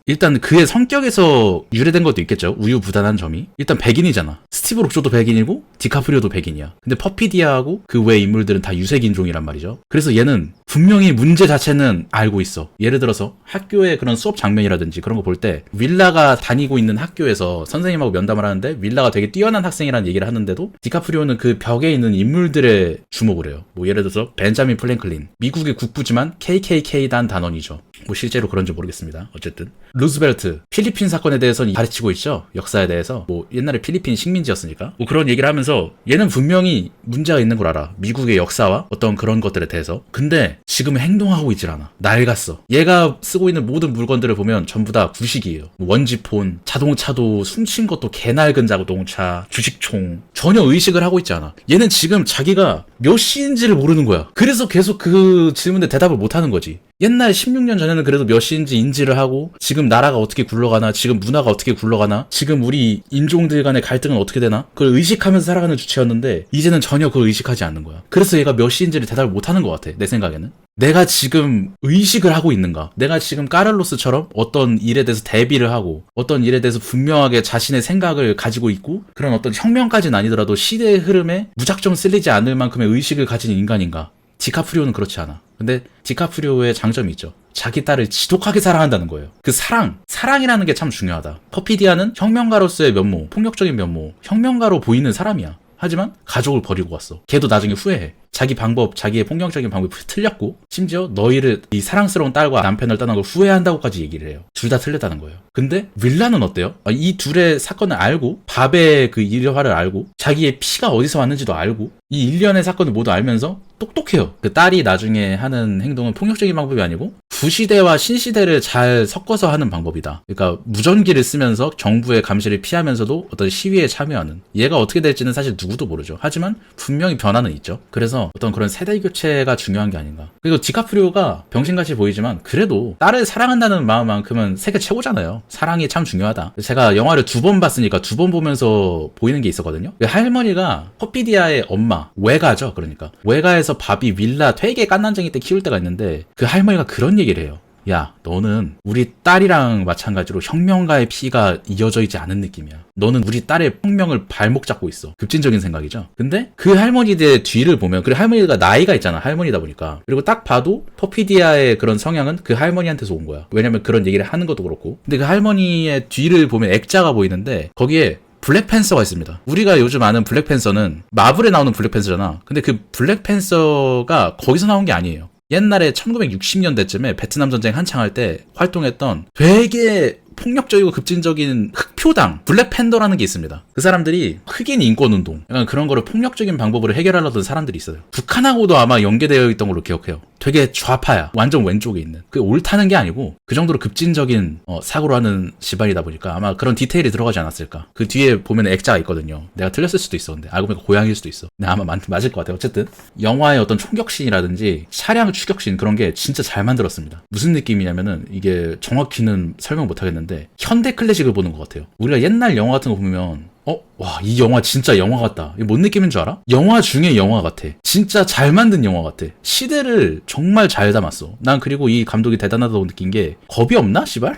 일단 그의 성격에서 유래된 것도 있겠죠. 우유부단한 점이. 일단 백인이잖아. 스티브 록조도 백인이고 디카프리오도 백인이야. 근데 퍼피디아하고 그 외 인물들은 다 유색인종이란 말이죠. 그래서 얘는 분명히 문제 자체는 알고 있어. 예를 들어서 학교의 그런 수업 장면이라든지 그런 거 볼 때 윌라가 다니고 있는 학교에서 선생님하고 면담을 하는데 윌라가 되게 뛰어난 학생이라는 얘기를 하는데도 디카프리오는 그 벽에 있는 인물들의 주목을 해요. 뭐 예를 들어서 벤자민 플랭클린. 미국의 국부지만 KKK단 단원이죠. 뭐 실제로 그런지 모르겠습니다. 어쨌든 루즈벨트, 필리핀 사건에 대해서는 가르치고 있죠. 역사에 대해서. 뭐 옛날에 필리핀 식민지였으니까. 뭐 그런 얘기를 하면서 얘는 분명히 문제가 있는 걸 알아. 미국의 역사와 어떤 그런 것들에 대해서. 근데 지금 행동하고 있질 않아. 낡았어. 얘가 쓰고 있는 모든 물건들을 보면 전부 다 구식이에요. 뭐 원지폰, 자동차도 훔친 것도 개낡은 자동차, 주식총. 전혀 의식을 하고 있지 않아. 얘는 지금 자기가 몇 시인지를 모르는 거야. 그래서 계속 그 질문에 대답을 못 하는 거지. 옛날 16년 전에는 그래도 몇 시인지 인지를 하고 지금 나라가 어떻게 굴러가나, 지금 문화가 어떻게 굴러가나, 지금 우리 인종들 간의 갈등은 어떻게 되나, 그걸 의식하면서 살아가는 주체였는데 이제는 전혀 그걸 의식하지 않는 거야. 그래서 얘가 몇 시인지를 대답을 못하는 것 같아. 내 생각에는. 내가 지금 의식을 하고 있는가? 내가 지금 까를로스처럼 어떤 일에 대해서 대비를 하고 어떤 일에 대해서 분명하게 자신의 생각을 가지고 있고 그런 어떤 혁명까지는 아니더라도 시대의 흐름에 무작정 쓸리지 않을 만큼의 의식을 가진 인간인가? 디카프리오는 그렇지 않아. 근데 디카프리오의 장점이 있죠. 자기 딸을 지독하게 사랑한다는 거예요. 그 사랑이라는 게 참 중요하다. 퍼피디아는 혁명가로서의 면모, 폭력적인 면모, 혁명가로 보이는 사람이야. 하지만 가족을 버리고 왔어. 걔도 나중에 후회해. 자기 방법, 자기의 폭력적인 방법이 틀렸고 심지어 너희를 이 사랑스러운 딸과 남편을 떠난 걸 후회한다고까지 얘기를 해요. 둘 다 틀렸다는 거예요. 근데 윌라는 어때요? 이 둘의 사건을 알고 밥의 그 일화를 알고 자기의 피가 어디서 왔는지도 알고 이 일련의 사건을 모두 알면서 똑똑해요. 그 딸이 나중에 하는 행동은 폭력적인 방법이 아니고 구시대와 신시대를 잘 섞어서 하는 방법이다. 그러니까 무전기를 쓰면서 정부의 감시를 피하면서도 어떤 시위에 참여하는. 얘가 어떻게 될지는 사실 누구도 모르죠. 하지만 분명히 변화는 있죠. 그래서 그래서 어떤 그런 세대 교체가 중요한 게 아닌가. 그리고 디카프리오가 병신같이 보이지만 그래도 딸을 사랑한다는 마음만큼은 세계 최고잖아요. 사랑이 참 중요하다. 제가 영화를 2번 봤으니까 2번 보면서 보이는 게 있었거든요. 그 할머니가 퍼피디아의 엄마, 외가죠. 그러니까 외가에서 바비 윌라 되게 깐난쟁이 때 키울 때가 있는데 그 할머니가 그런 얘기를 해요. 야, 너는 우리 딸이랑 마찬가지로 혁명가의 피가 이어져 있지 않은 느낌이야. 너는 우리 딸의 혁명을 발목 잡고 있어. 급진적인 생각이죠. 근데 그 할머니들의 뒤를 보면, 그리고 할머니가 나이가 있잖아. 할머니다 보니까. 그리고 딱 봐도 퍼피디아의 그런 성향은 그 할머니한테서 온 거야. 왜냐면 그런 얘기를 하는 것도 그렇고. 근데 그 할머니의 뒤를 보면 액자가 보이는데 거기에 블랙팬서가 있습니다. 우리가 요즘 아는 블랙팬서는 마블에 나오는 블랙팬서잖아. 근데 그 블랙팬서가 거기서 나온 게 아니에요. 옛날에 1960년대쯤에 베트남 전쟁 한창 할 때 활동했던 되게 폭력적이고 급진적인 흑표당 블랙팬더라는 게 있습니다. 그 사람들이 흑인 인권운동 약간 그런 거를 폭력적인 방법으로 해결하려던 사람들이 있어요. 북한하고도 아마 연계되어 있던 걸로 기억해요. 되게 좌파야. 완전 왼쪽에 있는. 그게 옳다는 게 아니고 그 정도로 급진적인 사고를 하는 집안이다 보니까 아마 그런 디테일이 들어가지 않았을까. 그 뒤에 보면 액자가 있거든요. 내가 틀렸을 수도 있어. 근데 알고 보니까 고양이일 수도 있어. 근데 아마 맞을 것 같아요. 어쨌든 영화의 어떤 총격신이라든지 차량 추격신 그런 게 진짜 잘 만들었습니다. 무슨 느낌이냐면은 이게 정확히는 설명 못 하겠는데 현대 클래식을 보는 것 같아요. 우리가 옛날 영화 같은 거 보면 와, 이 영화 진짜 영화 같다. 이게 뭔 느낌인 줄 알아? 영화 중에 영화 같아. 진짜 잘 만든 영화 같아. 시대를 정말 잘 담았어. 난 그리고 이 감독이 대단하다고 느낀 게 겁이 없나? 씨발?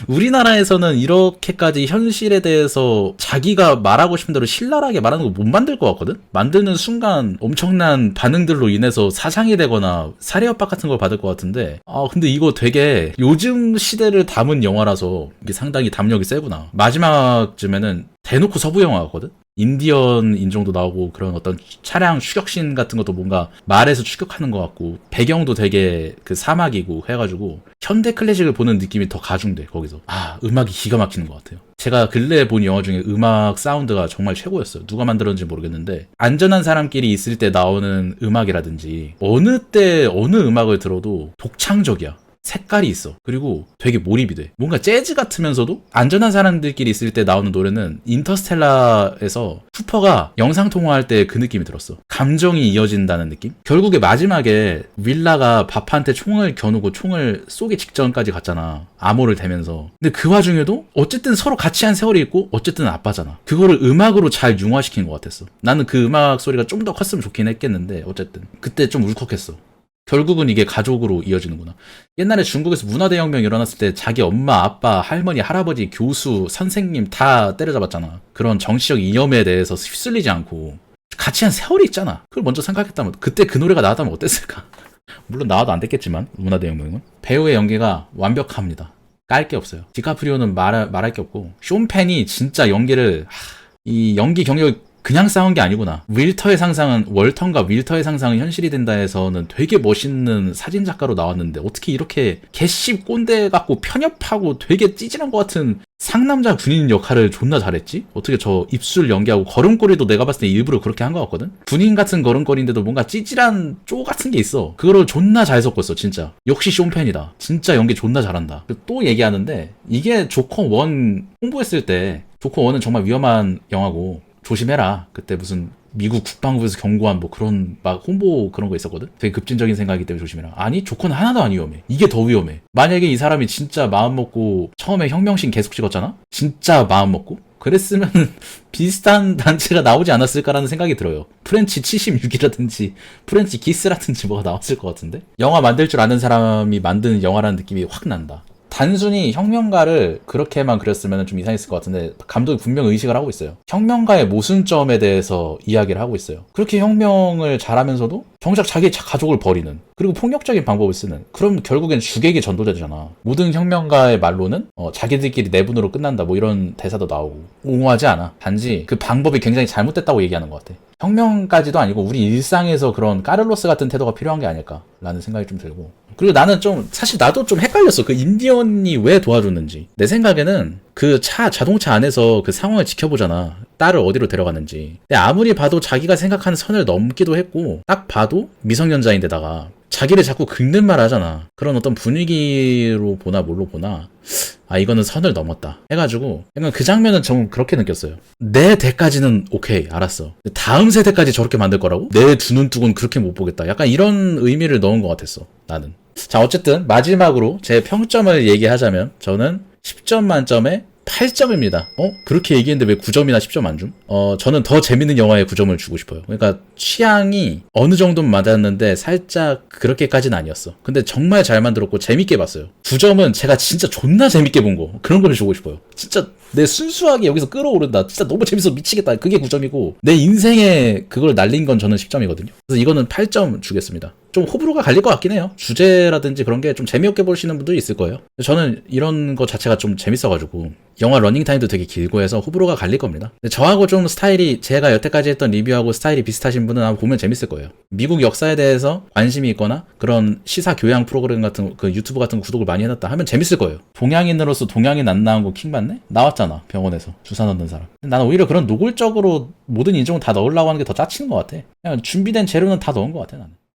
우리나라에서는 이렇게까지 현실에 대해서 자기가 말하고 싶은 대로 신랄하게 말하는 거 못 만들 것 같거든? 만드는 순간 엄청난 반응들로 인해서 사상이 되거나 살해협박 같은 걸 받을 것 같은데 근데 이거 되게 요즘 시대를 담은 영화라서 이게 상당히 담력이 세구나. 마지막쯤에는 대놓고 서부 영화거든? 인디언 인종도 나오고 그런 어떤 차량 추격신 같은 것도 뭔가 말에서 추격하는 것 같고 배경도 되게 그 사막이고 해가지고 현대 클래식을 보는 느낌이 더 가중돼 거기서. 음악이 기가 막히는 것 같아요. 제가 근래에 본 영화 중에 음악 사운드가 정말 최고였어요. 누가 만들었는지 모르겠는데 안전한 사람끼리 있을 때 나오는 음악이라든지 어느 때 어느 음악을 들어도 독창적이야. 색깔이 있어. 그리고 되게 몰입이 돼. 뭔가 재즈 같으면서도 안전한 사람들끼리 있을 때 나오는 노래는 인터스텔라에서 쿠퍼가 영상통화할 때 그 느낌이 들었어. 감정이 이어진다는 느낌? 결국에 마지막에 윌라가 바파한테 총을 겨누고 총을 쏘기 직전까지 갔잖아. 암호를 대면서. 근데 그 와중에도 어쨌든 서로 같이 한 세월이 있고 어쨌든 아빠잖아. 그거를 음악으로 잘 융화시킨 것 같았어. 나는 그 음악 소리가 좀 더 컸으면 좋긴 했겠는데 어쨌든 그때 좀 울컥했어. 결국은 이게 가족으로 이어지는구나. 옛날에 중국에서 문화대혁명 일어났을 때 자기 엄마, 아빠, 할머니, 할아버지, 교수, 선생님 다 때려잡았잖아. 그런 정치적 이념에 대해서 휩쓸리지 않고 같이 한 세월이 있잖아. 그걸 먼저 생각했다면 그때 그 노래가 나왔다면 어땠을까? 물론 나와도 안 됐겠지만 문화대혁명은. 배우의 연기가 완벽합니다. 깔 게 없어요. 디카프리오는 말할 게 없고 숀 펜이 진짜 연기를 이 연기 경력이 그냥 싸운 게 아니구나. 윌터의 상상은 월턴과 윌터의 상상은 현실이 된다 해서는 되게 멋있는 사진작가로 나왔는데 어떻게 이렇게 개씹 꼰대 같고 편협하고 되게 찌질한 것 같은 상남자 군인 역할을 존나 잘했지? 어떻게 저 입술 연기하고 걸음걸이도 내가 봤을 때 일부러 그렇게 한 것 같거든? 군인 같은 걸음걸이인데도 뭔가 찌질한 쪼 같은 게 있어. 그거를 존나 잘 섞었어 진짜. 역시 쇼펜이다. 진짜 연기 존나 잘한다. 또 얘기하는데 이게 조커 1 홍보했을 때 조커 1은 정말 위험한 영화고 조심해라. 그때 무슨 미국 국방부에서 경고한 뭐 그런 막 홍보 그런 거 있었거든? 되게 급진적인 생각이기 때문에 조심해라. 아니, 조커는 하나도 안 위험해. 이게 더 위험해. 만약에 이 사람이 진짜 마음 먹고 처음에 혁명신 계속 찍었잖아? 진짜 마음 먹고? 그랬으면 비슷한 단체가 나오지 않았을까라는 생각이 들어요. 프렌치 76이라든지 프렌치 키스라든지 뭐가 나왔을 것 같은데? 영화 만들 줄 아는 사람이 만드는 영화라는 느낌이 확 난다. 단순히 혁명가를 그렇게만 그렸으면 좀 이상했을 것 같은데 감독이 분명 의식을 하고 있어요. 혁명가의 모순점에 대해서 이야기를 하고 있어요. 그렇게 혁명을 잘하면서도 정작 자기 가족을 버리는, 그리고 폭력적인 방법을 쓰는, 그럼 결국엔 주객이 전도자잖아. 모든 혁명가의 말로는 자기들끼리 내분으로 끝난다 뭐 이런 대사도 나오고 옹호하지 않아. 단지 그 방법이 굉장히 잘못됐다고 얘기하는 것 같아. 혁명까지도 아니고 우리 일상에서 그런 까를로스 같은 태도가 필요한 게 아닐까라는 생각이 좀 들고, 그리고 나는 좀 사실 나도 좀 헷갈렸어. 그 인디언이 왜 도와줬는지. 내 생각에는 그 자동차 안에서 그 상황을 지켜보잖아. 딸을 어디로 데려가는지. 근데 아무리 봐도 자기가 생각하는 선을 넘기도 했고, 딱 봐도 미성년자인데다가 자기를 자꾸 긁는 말 하잖아. 그런 어떤 분위기로 보나 뭘로 보나 아 이거는 선을 넘었다 해가지고 약간 그 장면은 좀 그렇게 느꼈어요. 내 대까지는 오케이 알았어. 다음 세대까지 저렇게 만들 거라고? 내 두 눈 뜨고는 그렇게 못 보겠다. 약간 이런 의미를 넣은 것 같았어 나는. 자 어쨌든 마지막으로 제 평점을 얘기하자면 저는 10점 만점에 8점입니다. 그렇게 얘기했는데 왜 9점이나 10점 안 줌? 저는 더 재밌는 영화에 9점을 주고 싶어요. 그러니까 취향이 어느 정도는 맞았는데 살짝 그렇게까지는 아니었어. 근데 정말 잘 만들었고 재밌게 봤어요. 9점은 제가 진짜 존나 재밌게 본 거. 그런 걸 주고 싶어요. 진짜 내 순수하게 여기서 끌어오른다. 진짜 너무 재밌어 미치겠다. 그게 9점이고 내 인생에 그걸 날린 건 저는 10점이거든요. 그래서 이거는 8점 주겠습니다. 좀 호불호가 갈릴 것 같긴 해요. 주제라든지 그런 게 좀 재미없게 보시는 분도 있을 거예요. 저는 이런 거 자체가 좀 재밌어가지고 영화 러닝타임도 되게 길고 해서 호불호가 갈릴 겁니다. 근데 저하고 좀 스타일이 제가 여태까지 했던 리뷰하고 스타일이 비슷하신 분은 아마 보면 재밌을 거예요. 미국 역사에 대해서 관심이 있거나 그런 시사 교양 프로그램 같은 그 유튜브 같은 거 구독을 많이 해놨다 하면 재밌을 거예요. 동양인으로서 동양인 안 나온 거 킹받네? 나왔잖아 병원에서 주사 넣는 사람. 나는 오히려 그런 노골적으로 모든 인종을 다 넣으려고 하는 게 더 짜치는 것 같아. 그냥 준비된 재료는 다 넣은 것 같아 나는.